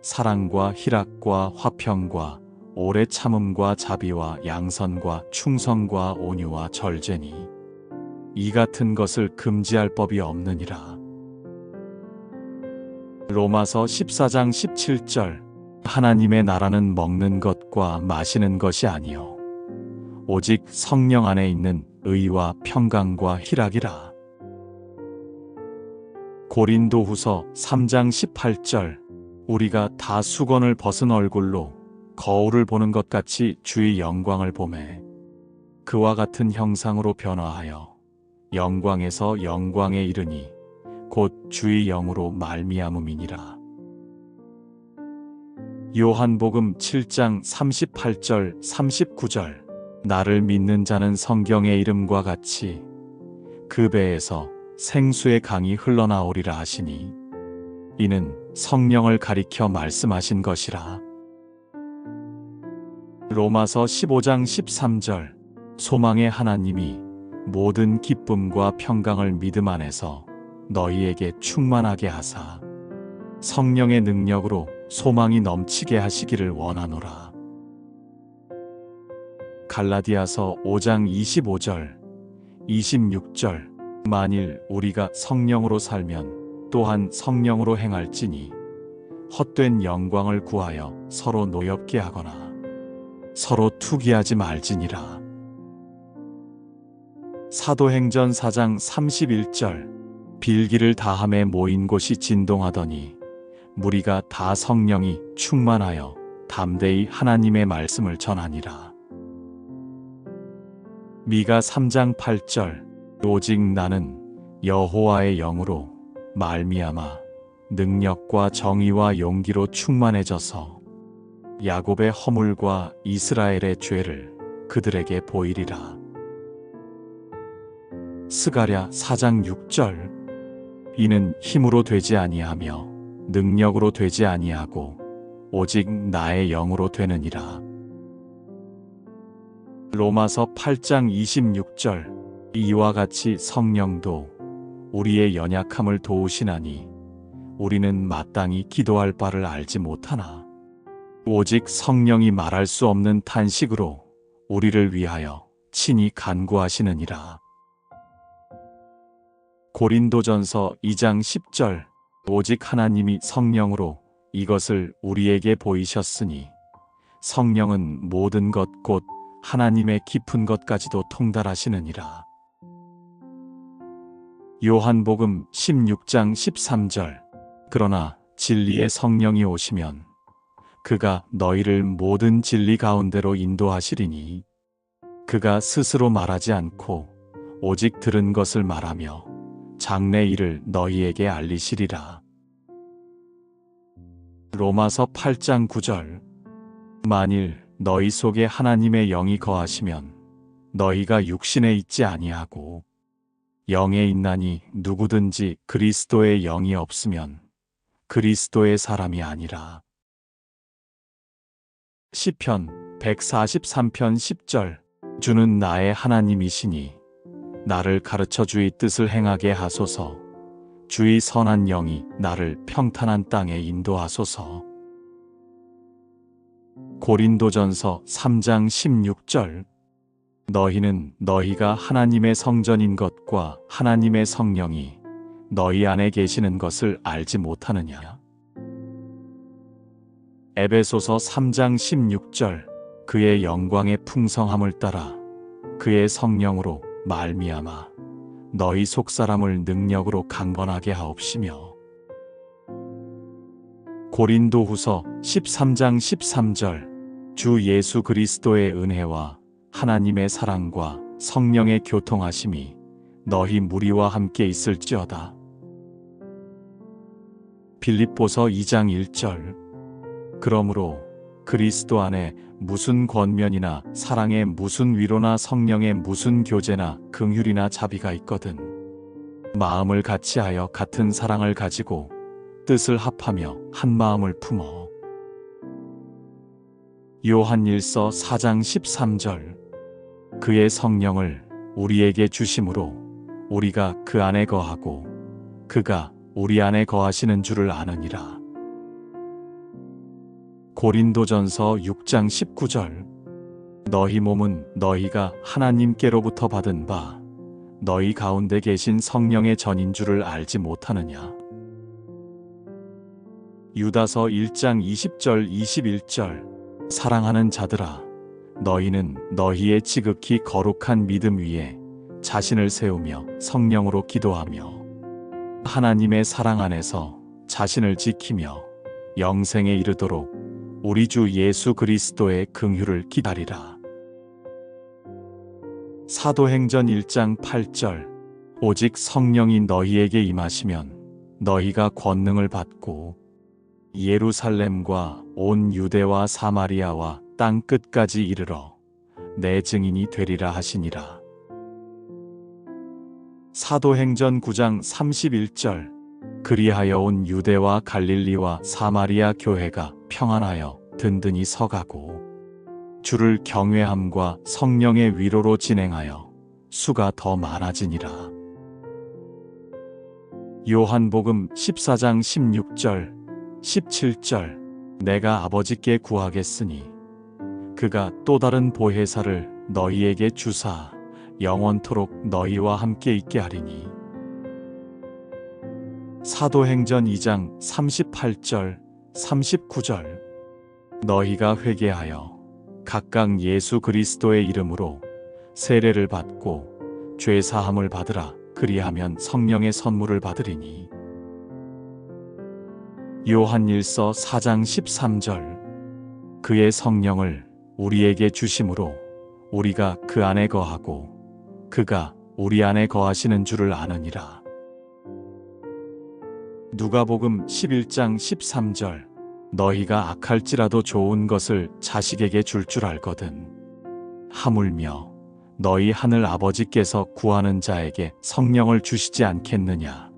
사랑과 희락과 화평과 오래 참음과 자비와 양선과 충성과 온유와 절제니 이 같은 것을 금지할 법이 없느니라. 로마서 14장 17절 하나님의 나라는 먹는 것과 마시는 것이 아니요 오직 성령 안에 있는 의와 평강과 희락이라. 고린도후서 3장 18절 우리가 다 수건을 벗은 얼굴로 거울을 보는 것 같이 주의 영광을 보매 그와 같은 형상으로 변화하여 영광에서 영광에 이르니 곧 주의 영으로 말미암음이니라. 요한복음 7장 38절 39절 나를 믿는 자는 성경의 이름과 같이 그 배에서 생수의 강이 흘러나오리라 하시니 이는 성령을 가리켜 말씀하신 것이라. 로마서 15장 13절 소망의 하나님이 모든 기쁨과 평강을 믿음 안에서 너희에게 충만하게 하사 성령의 능력으로 소망이 넘치게 하시기를 원하노라. 갈라디아서 5장 25절 26절 만일 우리가 성령으로 살면 또한 성령으로 행할지니 헛된 영광을 구하여 서로 노엽게 하거나 서로 투기하지 말지니라. 사도행전 4장 31절 빌기를 다함에 모인 곳이 진동하더니 무리가 다 성령이 충만하여 담대히 하나님의 말씀을 전하니라. 미가 3장 8절 오직 나는 여호와의 영으로 말미암아 능력과 정의와 용기로 충만해져서 야곱의 허물과 이스라엘의 죄를 그들에게 보이리라. 스가랴 4장 6절 이는 힘으로 되지 아니하며 능력으로 되지 아니하고 오직 나의 영으로 되느니라. 로마서 8장 26절 이와 같이 성령도 우리의 연약함을 도우시나니 우리는 마땅히 기도할 바를 알지 못하나 오직 성령이 말할 수 없는 탄식으로 우리를 위하여 친히 간구하시느니라. 고린도전서 2장 10절 오직 하나님이 성령으로 이것을 우리에게 보이셨으니 성령은 모든 것 곧 하나님의 깊은 것까지도 통달하시느니라. 요한복음 16장 13절 그러나 진리의 성령이 오시면 그가 너희를 모든 진리 가운데로 인도하시리니 그가 스스로 말하지 않고 오직 들은 것을 말하며 장래 일을 너희에게 알리시리라. 로마서 8장 9절 만일 너희 속에 하나님의 영이 거하시면 너희가 육신에 있지 아니하고 영에 있나니 누구든지 그리스도의 영이 없으면 그리스도의 사람이 아니라. 시편 143편 10절 주는 나의 하나님이시니 나를 가르쳐 주의 뜻을 행하게 하소서. 주의 선한 영이 나를 평탄한 땅에 인도하소서. 고린도전서 3장 16절 너희는 너희가 하나님의 성전인 것과 하나님의 성령이 너희 안에 계시는 것을 알지 못하느냐. 에베소서 3장 16절 그의 영광의 풍성함을 따라 그의 성령으로 말미암아 너희 속사람을 능력으로 강건하게 하옵시며. 고린도후서 13장 13절 주 예수 그리스도의 은혜와 하나님의 사랑과 성령의 교통하심이 너희 무리와 함께 있을지어다. 빌립보서 2장 1절 그러므로 그리스도 안에 무슨 권면이나 사랑에 무슨 위로나 성령의 무슨 교제나 긍휼이나 자비가 있거든 마음을 같이하여 같은 사랑을 가지고 뜻을 합하며 한 마음을 품어. 요한일서 4장 13절 그의 성령을 우리에게 주심으로 우리가 그 안에 거하고 그가 우리 안에 거하시는 줄을 아느니라. 고린도전서 6장 19절 너희 몸은 너희가 하나님께로부터 받은 바 너희 가운데 계신 성령의 전인 줄을 알지 못하느냐. 유다서 1장 20절 21절 사랑하는 자들아 너희는 너희의 지극히 거룩한 믿음 위에 자신을 세우며 성령으로 기도하며 하나님의 사랑 안에서 자신을 지키며 영생에 이르도록 우리 주 예수 그리스도의 긍휼을 기다리라. 사도행전 1장 8절 오직 성령이 너희에게 임하시면 너희가 권능을 받고 예루살렘과 온 유대와 사마리아와 땅 끝까지 이르러 내 증인이 되리라 하시니라. 사도행전 9장 31절 그리하여 온 유대와 갈릴리와 사마리아 교회가 평안하여 든든히 서가고 주를 경외함과 성령의 위로로 진행하여 수가 더 많아지니라. 요한복음 14장 16절 17절 내가 아버지께 구하겠으니 그가 또 다른 보혜사를 너희에게 주사 영원토록 너희와 함께 있게 하리니. 사도행전 2장 38절 39절 너희가 회개하여 각각 예수 그리스도의 이름으로 세례를 받고 죄 사함을 받으라. 그리하면 성령의 선물을 받으리니. 요한일서 4장 13절. 그의 성령을 우리에게 주심으로 우리가 그 안에 거하고 그가 우리 안에 거하시는 줄을 아느니라. 누가복음 11장 13절. 너희가 악할지라도 좋은 것을 자식에게 줄 줄 알거든. 하물며 너희 하늘 아버지께서 구하는 자에게 성령을 주시지 않겠느냐.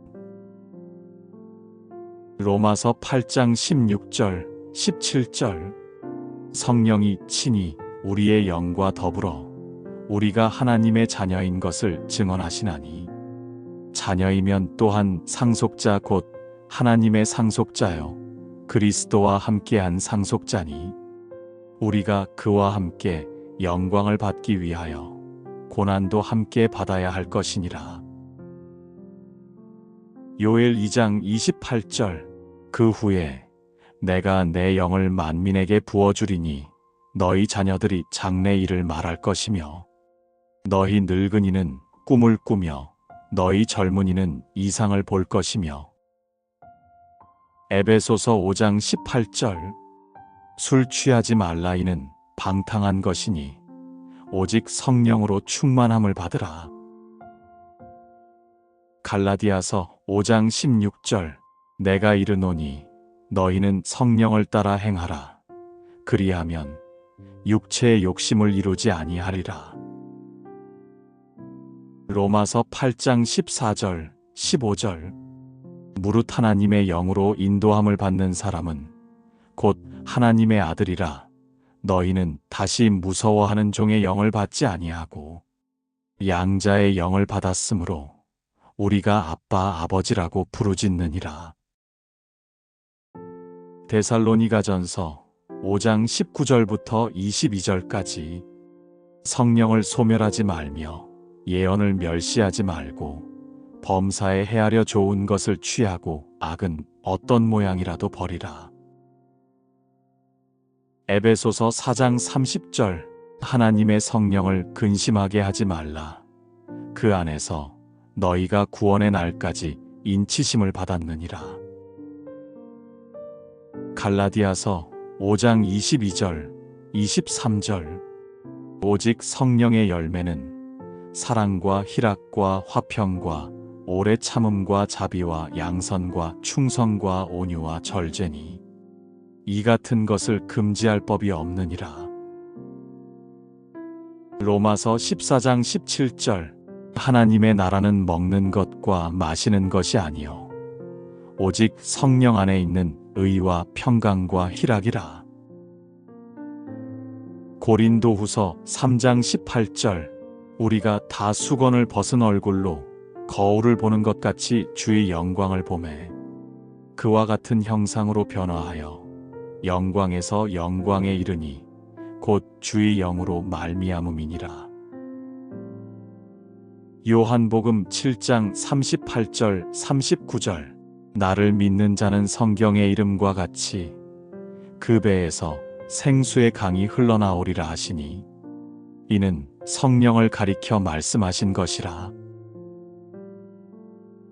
로마서 8장 16절, 17절. 성령이 친히 우리의 영과 더불어 우리가 하나님의 자녀인 것을 증언하시나니 자녀이면 또한 상속자 곧 하나님의 상속자요 그리스도와 함께한 상속자니 우리가 그와 함께 영광을 받기 위하여 고난도 함께 받아야 할 것이니라. 요엘 2장 28절. 그 후에 내가 내 영을 만민에게 부어주리니 너희 자녀들이 장래 일을 말할 것이며 너희 늙은이는 꿈을 꾸며 너희 젊은이는 이상을 볼 것이며. 에베소서 5장 18절. 술 취하지 말라. 이는 방탕한 것이니 오직 성령으로 충만함을 받으라. 갈라디아서 5장 16절. 내가 이르노니 너희는 성령을 따라 행하라. 그리하면 육체의 욕심을 이루지 아니하리라. 로마서 8장 14절, 15절. 무릇 하나님의 영으로 인도함을 받는 사람은 곧 하나님의 아들이라. 너희는 다시 무서워하는 종의 영을 받지 아니하고 양자의 영을 받았으므로 우리가 아빠 아버지라고 부르짖느니라. 데살로니가전서 5장 19절부터 22절까지. 성령을 소멸하지 말며 예언을 멸시하지 말고 범사에 헤아려 좋은 것을 취하고 악은 어떤 모양이라도 버리라. 에베소서 4장 30절. 하나님의 성령을 근심하게 하지 말라. 그 안에서 너희가 구원의 날까지 인치심을 받았느니라. 갈라디아서 5장 22절, 23절. 오직 성령의 열매는 사랑과 희락과 화평과 오래 참음과 자비와 양선과 충성과 온유와 절제니 이 같은 것을 금지할 법이 없느니라. 로마서 14장 17절. 하나님의 나라는 먹는 것과 마시는 것이 아니요 오직 성령 안에 있는 의와 평강과 희락이라. 고린도후서 3장 18절. 우리가 다 수건을 벗은 얼굴로 거울을 보는 것 같이 주의 영광을 보매 그와 같은 형상으로 변화하여 영광에서 영광에 이르니 곧 주의 영으로 말미암음이니라. 요한복음 7장 38절 39절. 나를 믿는 자는 성경의 이름과 같이 그 배에서 생수의 강이 흘러나오리라 하시니 이는 성령을 가리켜 말씀하신 것이라.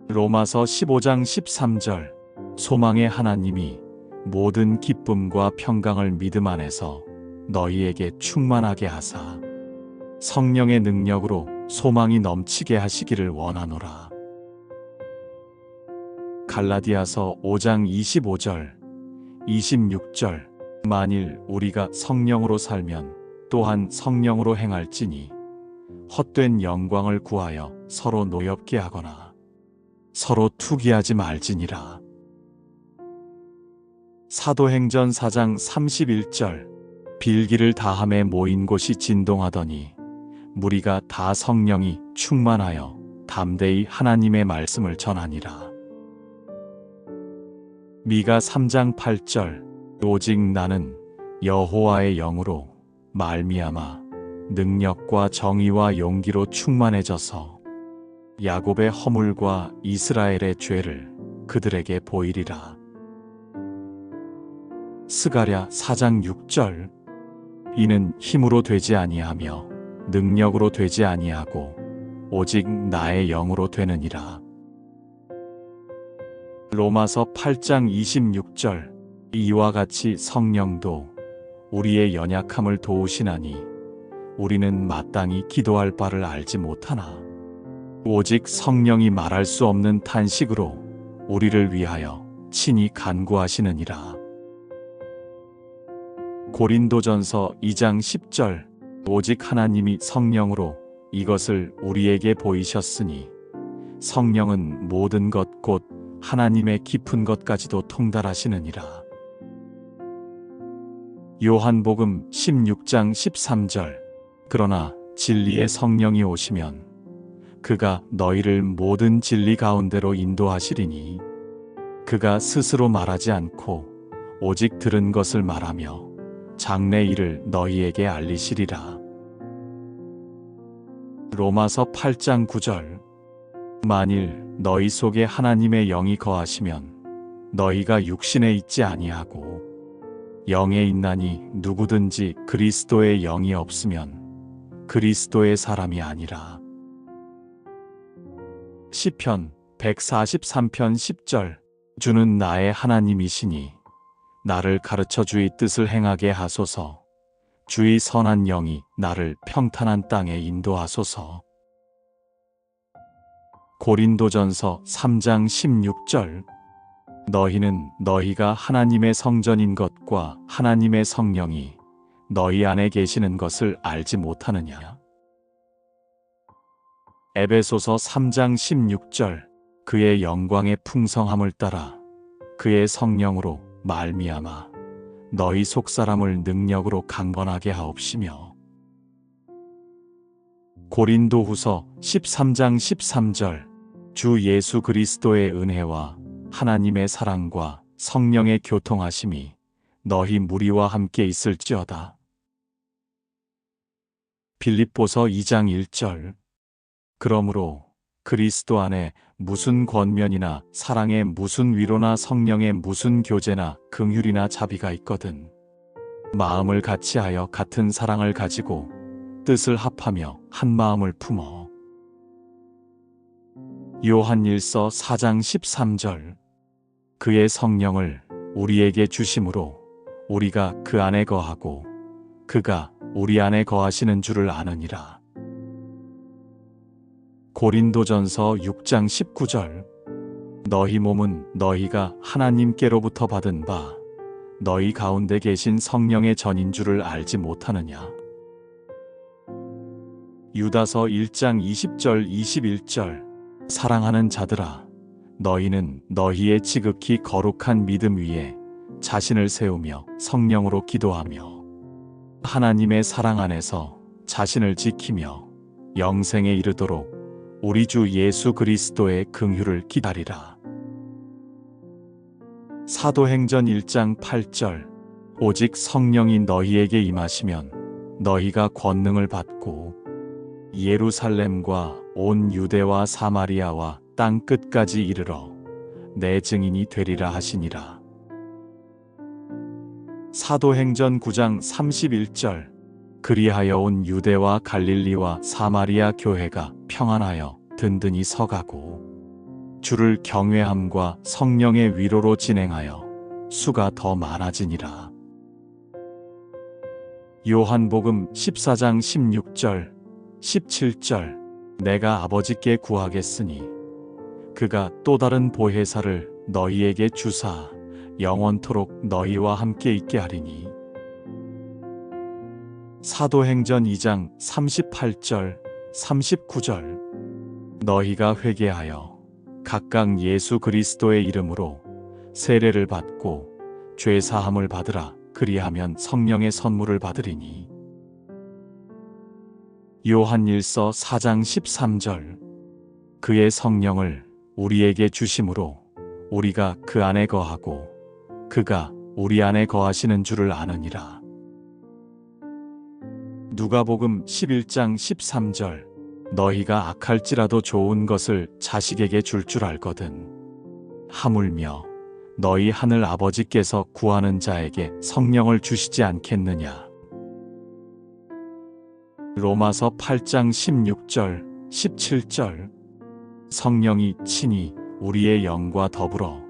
로마서 15장 13절. 소망의 하나님이 모든 기쁨과 평강을 믿음 안에서 너희에게 충만하게 하사 성령의 능력으로 소망이 넘치게 하시기를 원하노라. 갈라디아서 5장 25절, 26절. 만일 우리가 성령으로 살면 또한 성령으로 행할지니 헛된 영광을 구하여 서로 노엽게 하거나 서로 투기하지 말지니라. 사도행전 4장 31절. 빌기를 다함에 모인 곳이 진동하더니 무리가 다 성령이 충만하여 담대히 하나님의 말씀을 전하니라. 미가 3장 8절. 오직 나는 여호와의 영으로 말미암아 능력과 정의와 용기로 충만해져서 야곱의 허물과 이스라엘의 죄를 그들에게 보이리라. 스가랴 4장 6절. 이는 힘으로 되지 아니하며 능력으로 되지 아니하고 오직 나의 영으로 되느니라. 로마서 8장 26절. 이와 같이 성령도 우리의 연약함을 도우시나니 우리는 마땅히 기도할 바를 알지 못하나 오직 성령이 말할 수 없는 탄식으로 우리를 위하여 친히 간구하시느니라. 고린도전서 2장 10절. 오직 하나님이 성령으로 이것을 우리에게 보이셨으니 성령은 모든 것 곧 하나님의 깊은 것까지도 통달하시느니라. 요한복음 16장 13절. 그러나 진리의 성령이 오시면 그가 너희를 모든 진리 가운데로 인도하시리니 그가 스스로 말하지 않고 오직 들은 것을 말하며 장래 일을 너희에게 알리시리라. 로마서 8장 9절. 만일 너희 속에 하나님의 영이 거하시면 너희가 육신에 있지 아니하고 영에 있나니 누구든지 그리스도의 영이 없으면 그리스도의 사람이 아니라. 시편 143편 10절. 주는 나의 하나님이시니 나를 가르쳐 주의 뜻을 행하게 하소서. 주의 선한 영이 나를 평탄한 땅에 인도하소서. 고린도전서 3장 16절. 너희는 너희가 하나님의 성전인 것과 하나님의 성령이 너희 안에 계시는 것을 알지 못하느냐. 에베소서 3장 16절. 그의 영광의 풍성함을 따라 그의 성령으로 말미암아 너희 속사람을 능력으로 강건하게 하옵시며. 고린도후서 13장 13절. 주 예수 그리스도의 은혜와 하나님의 사랑과 성령의 교통하심이 너희 무리와 함께 있을지어다. 빌립보서 2장 1절. 그러므로 그리스도 안에 무슨 권면이나 사랑에 무슨 위로나 성령의 무슨 교제나 긍휼이나 자비가 있거든 마음을 같이하여 같은 사랑을 가지고 뜻을 합하며 한 마음을 품어. 요한일서 4장 13절. 그의 성령을 우리에게 주심으로 우리가 그 안에 거하고 그가 우리 안에 거하시는 줄을 아느니라. 고린도전서 6장 19절. 너희 몸은 너희가 하나님께로부터 받은 바 너희 가운데 계신 성령의 전인 줄을 알지 못하느냐. 유다서 1장 20절 21절. 사랑하는 자들아, 너희는 너희의 지극히 거룩한 믿음 위에 자신을 세우며 성령으로 기도하며 하나님의 사랑 안에서 자신을 지키며 영생에 이르도록 우리 주 예수 그리스도의 긍휼을 기다리라. 사도행전 1장 8절. 오직 성령이 너희에게 임하시면 너희가 권능을 받고 예루살렘과 온 유대와 사마리아와 땅 끝까지 이르러 내 증인이 되리라 하시니라. 사도행전 9장 31절. 그리하여 온 유대와 갈릴리와 사마리아 교회가 평안하여 든든히 서가고 주를 경외함과 성령의 위로로 진행하여 수가 더 많아지니라. 요한복음 14장 16절 17절. 내가 아버지께 구하겠으니 그가 또 다른 보혜사를 너희에게 주사 영원토록 너희와 함께 있게 하리니. 사도행전 2장 38절 39절. 너희가 회개하여 각각 예수 그리스도의 이름으로 세례를 받고 죄 사함을 받으라. 그리하면 성령의 선물을 받으리니. 요한일서 4장 13절. 그의 성령을 우리에게 주심으로 우리가 그 안에 거하고 그가 우리 안에 거하시는 줄을 아느니라. 누가복음 11장 13절. 너희가 악할지라도 좋은 것을 자식에게 줄 줄 알거든 하물며 너희 하늘 아버지께서 구하는 자에게 성령을 주시지 않겠느냐. 로마서 8장 16절 17절. 성령이 친히 우리의 영과 더불어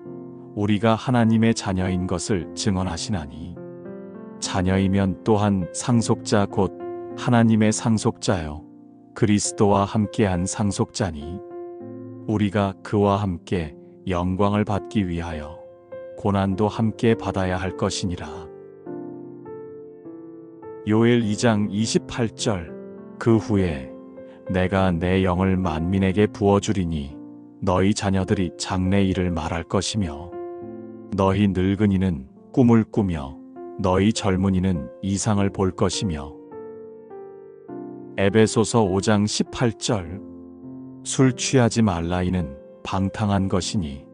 우리가 하나님의 자녀인 것을 증언하시나니 자녀이면 또한 상속자 곧 하나님의 상속자요 그리스도와 함께한 상속자니 우리가 그와 함께 영광을 받기 위하여 고난도 함께 받아야 할 것이니라. 요엘 2장 28절 그 후에 내가 내 영을 만민에게 부어주리니 너희 자녀들이 장래 일을 말할 것이며 너희 늙은이는 꿈을 꾸며 너희 젊은이는 이상을 볼 것이며 에베소서 5장 18절 술 취하지 말라 이는 방탕한 것이니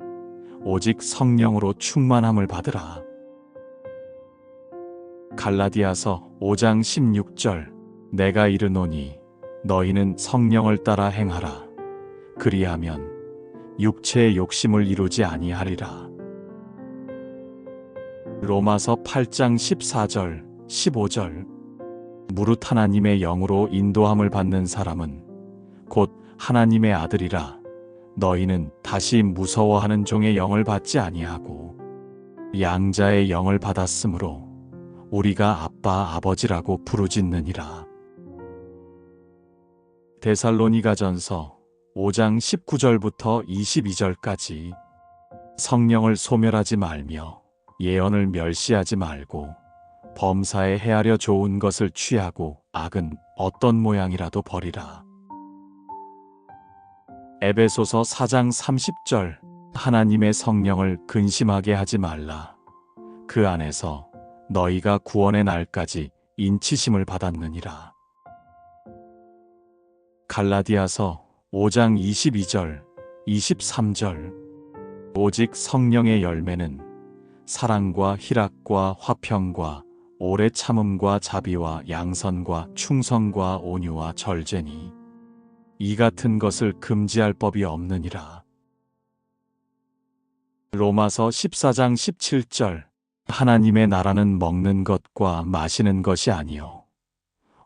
오직 성령으로 충만함을 받으라. 갈라디아서 5장 16절 내가 이르노니 너희는 성령을 따라 행하라. 그리하면 육체의 욕심을 이루지 아니하리라. 로마서 8장 14절 15절 무릇 하나님의 영으로 인도함을 받는 사람은 곧 하나님의 아들이라. 너희는 다시 무서워하는 종의 영을 받지 아니하고 양자의 영을 받았으므로 우리가 아빠 아버지라고 부르짖느니라. 데살로니가전서 5장 19절부터 22절까지 성령을 소멸하지 말며 예언을 멸시하지 말고 범사에 헤아려 좋은 것을 취하고 악은 어떤 모양이라도 버리라. 에베소서 4장 30절 하나님의 성령을 근심하게 하지 말라. 그 안에서 너희가 구원의 날까지 인치심을 받았느니라. 갈라디아서 5장 22절 23절 오직 성령의 열매는 사랑과 희락과 화평과 오래 참음과 자비와 양선과 충성과 온유와 절제니 이 같은 것을 금지할 법이 없느니라. 로마서 14장 17절 하나님의 나라는 먹는 것과 마시는 것이 아니요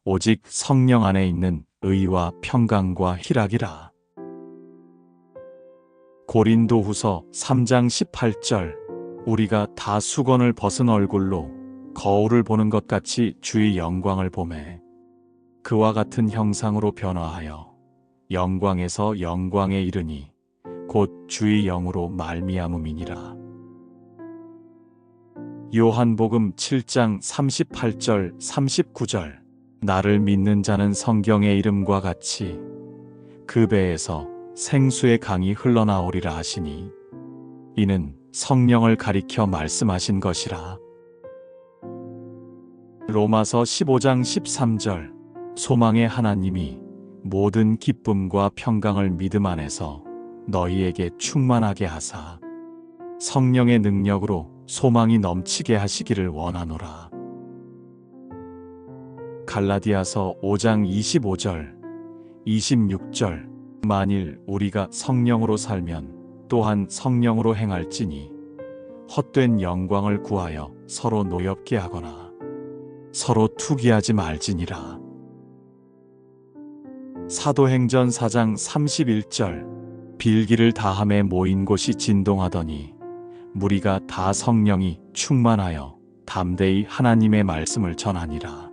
오직 성령 안에 있는 의와 평강과 희락이라. 고린도후서 3장 18절 우리가 다 수건을 벗은 얼굴로 거울을 보는 것 같이 주의 영광을 보매 그와 같은 형상으로 변화하여 영광에서 영광에 이르니 곧 주의 영으로 말미암음이니라. 요한복음 7장 38절 39절 나를 믿는 자는 성경의 이름과 같이 그 배에서 생수의 강이 흘러나오리라 하시니 이는 성령을 가리켜 말씀하신 것이라. 로마서 15장 13절 소망의 하나님이 모든 기쁨과 평강을 믿음 안에서 너희에게 충만하게 하사 성령의 능력으로 소망이 넘치게 하시기를 원하노라. 갈라디아서 5장 25절 26절 만일 우리가 성령으로 살면 또한 성령으로 행할지니 헛된 영광을 구하여 서로 노엽게 하거나 서로 투기하지 말지니라. 사도행전 4장 31절 빌기를 다함에 모인 곳이 진동하더니 무리가 다 성령이 충만하여 담대히 하나님의 말씀을 전하니라.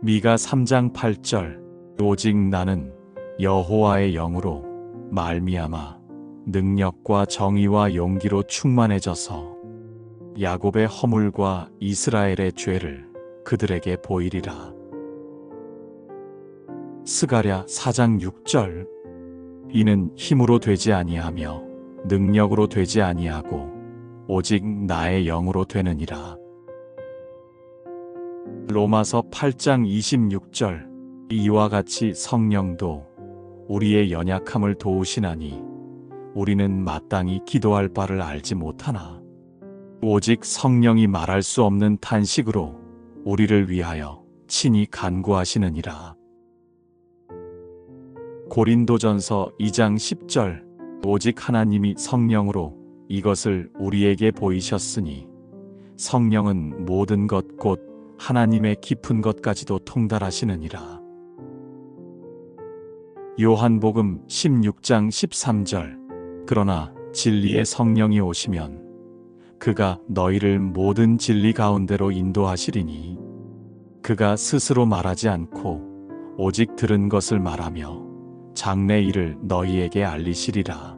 미가 3장 8절 오직 나는 여호와의 영으로 말미암아 능력과 정의와 용기로 충만해져서 야곱의 허물과 이스라엘의 죄를 그들에게 보이리라. 스가랴 4장 6절 이는 힘으로 되지 아니하며 능력으로 되지 아니하고 오직 나의 영으로 되느니라. 로마서 8장 26절 이와 같이 성령도 우리의 연약함을 도우시나니 우리는 마땅히 기도할 바를 알지 못하나 오직 성령이 말할 수 없는 탄식으로 우리를 위하여 친히 간구하시느니라. 고린도전서 2장 10절 오직 하나님이 성령으로 이것을 우리에게 보이셨으니 성령은 모든 것 곧 하나님의 깊은 것까지도 통달하시느니라. 요한복음 16장 13절 그러나 진리의 성령이 오시면 그가 너희를 모든 진리 가운데로 인도하시리니 그가 스스로 말하지 않고 오직 들은 것을 말하며 장래 일을 너희에게 알리시리라.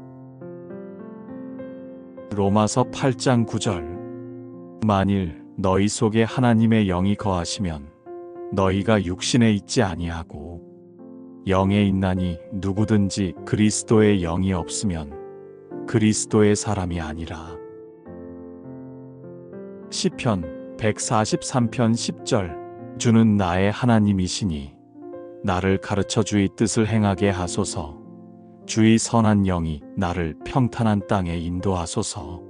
로마서 8장 9절. 만일 너희 속에 하나님의 영이 거하시면 너희가 육신에 있지 아니하고 영에 있나니 누구든지 그리스도의 영이 없으면 그리스도의 사람이 아니라. 시편 143편 10절. 주는 나의 하나님이시니 나를 가르쳐 주의 뜻을 행하게 하소서. 주의 선한 영이 나를 평탄한 땅에 인도하소서.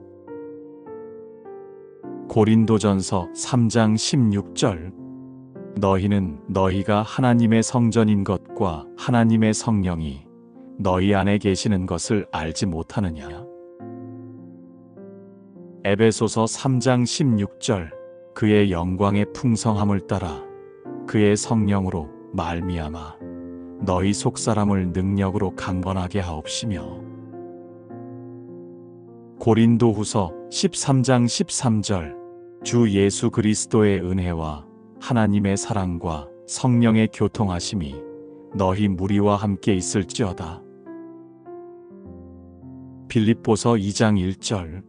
고린도전서 3장 16절. 너희는 너희가 하나님의 성전인 것과 하나님의 성령이 너희 안에 계시는 것을 알지 못하느냐. 에베소서 3장 16절. 그의 영광의 풍성함을 따라 그의 성령으로 말미암아 너희 속사람을 능력으로 강건하게 하옵시며. 고린도후서 13장 13절. 주 예수 그리스도의 은혜와 하나님의 사랑과 성령의 교통하심이 너희 무리와 함께 있을지어다. 빌립보서 2장 1절.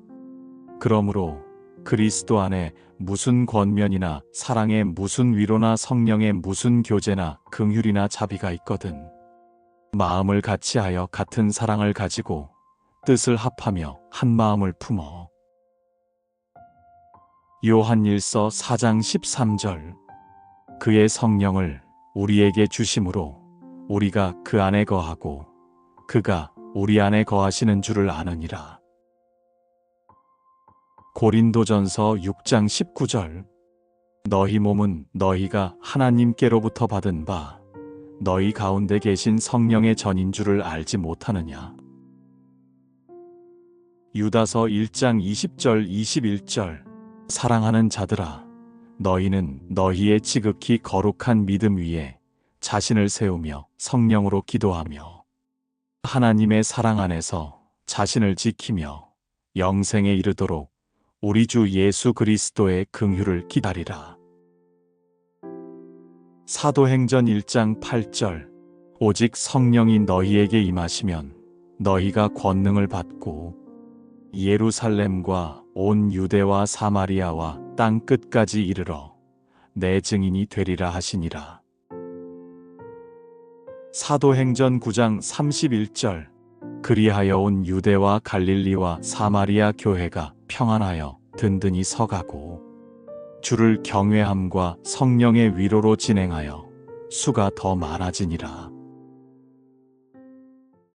그러므로 그리스도 안에 무슨 권면이나 사랑의 무슨 위로나 성령의 무슨 교제나 긍휼이나 자비가 있거든 마음을 같이하여 같은 사랑을 가지고 뜻을 합하며 한 마음을 품어. 요한일서 4장 13절. 그의 성령을 우리에게 주심으로 우리가 그 안에 거하고 그가 우리 안에 거하시는 줄을 아느니라. 고린도전서 6장 19절. 너희 몸은 너희가 하나님께로부터 받은 바 너희 가운데 계신 성령의 전인 줄을 알지 못하느냐. 유다서 1장 20절 21절. 사랑하는 자들아, 너희는 너희의 지극히 거룩한 믿음 위에 자신을 세우며 성령으로 기도하며 하나님의 사랑 안에서 자신을 지키며 영생에 이르도록 우리 주 예수 그리스도의 긍휼을 기다리라. 사도행전 1장 8절. 오직 성령이 너희에게 임하시면 너희가 권능을 받고 예루살렘과 온 유대와 사마리아와 땅 끝까지 이르러 내 증인이 되리라 하시니라. 사도행전 9장 31절. 그리하여 온 유대와 갈릴리와 사마리아 교회가 평안하여 든든히 서가고 주를 경외함과 성령의 위로로 진행하여 수가 더 많아지니라.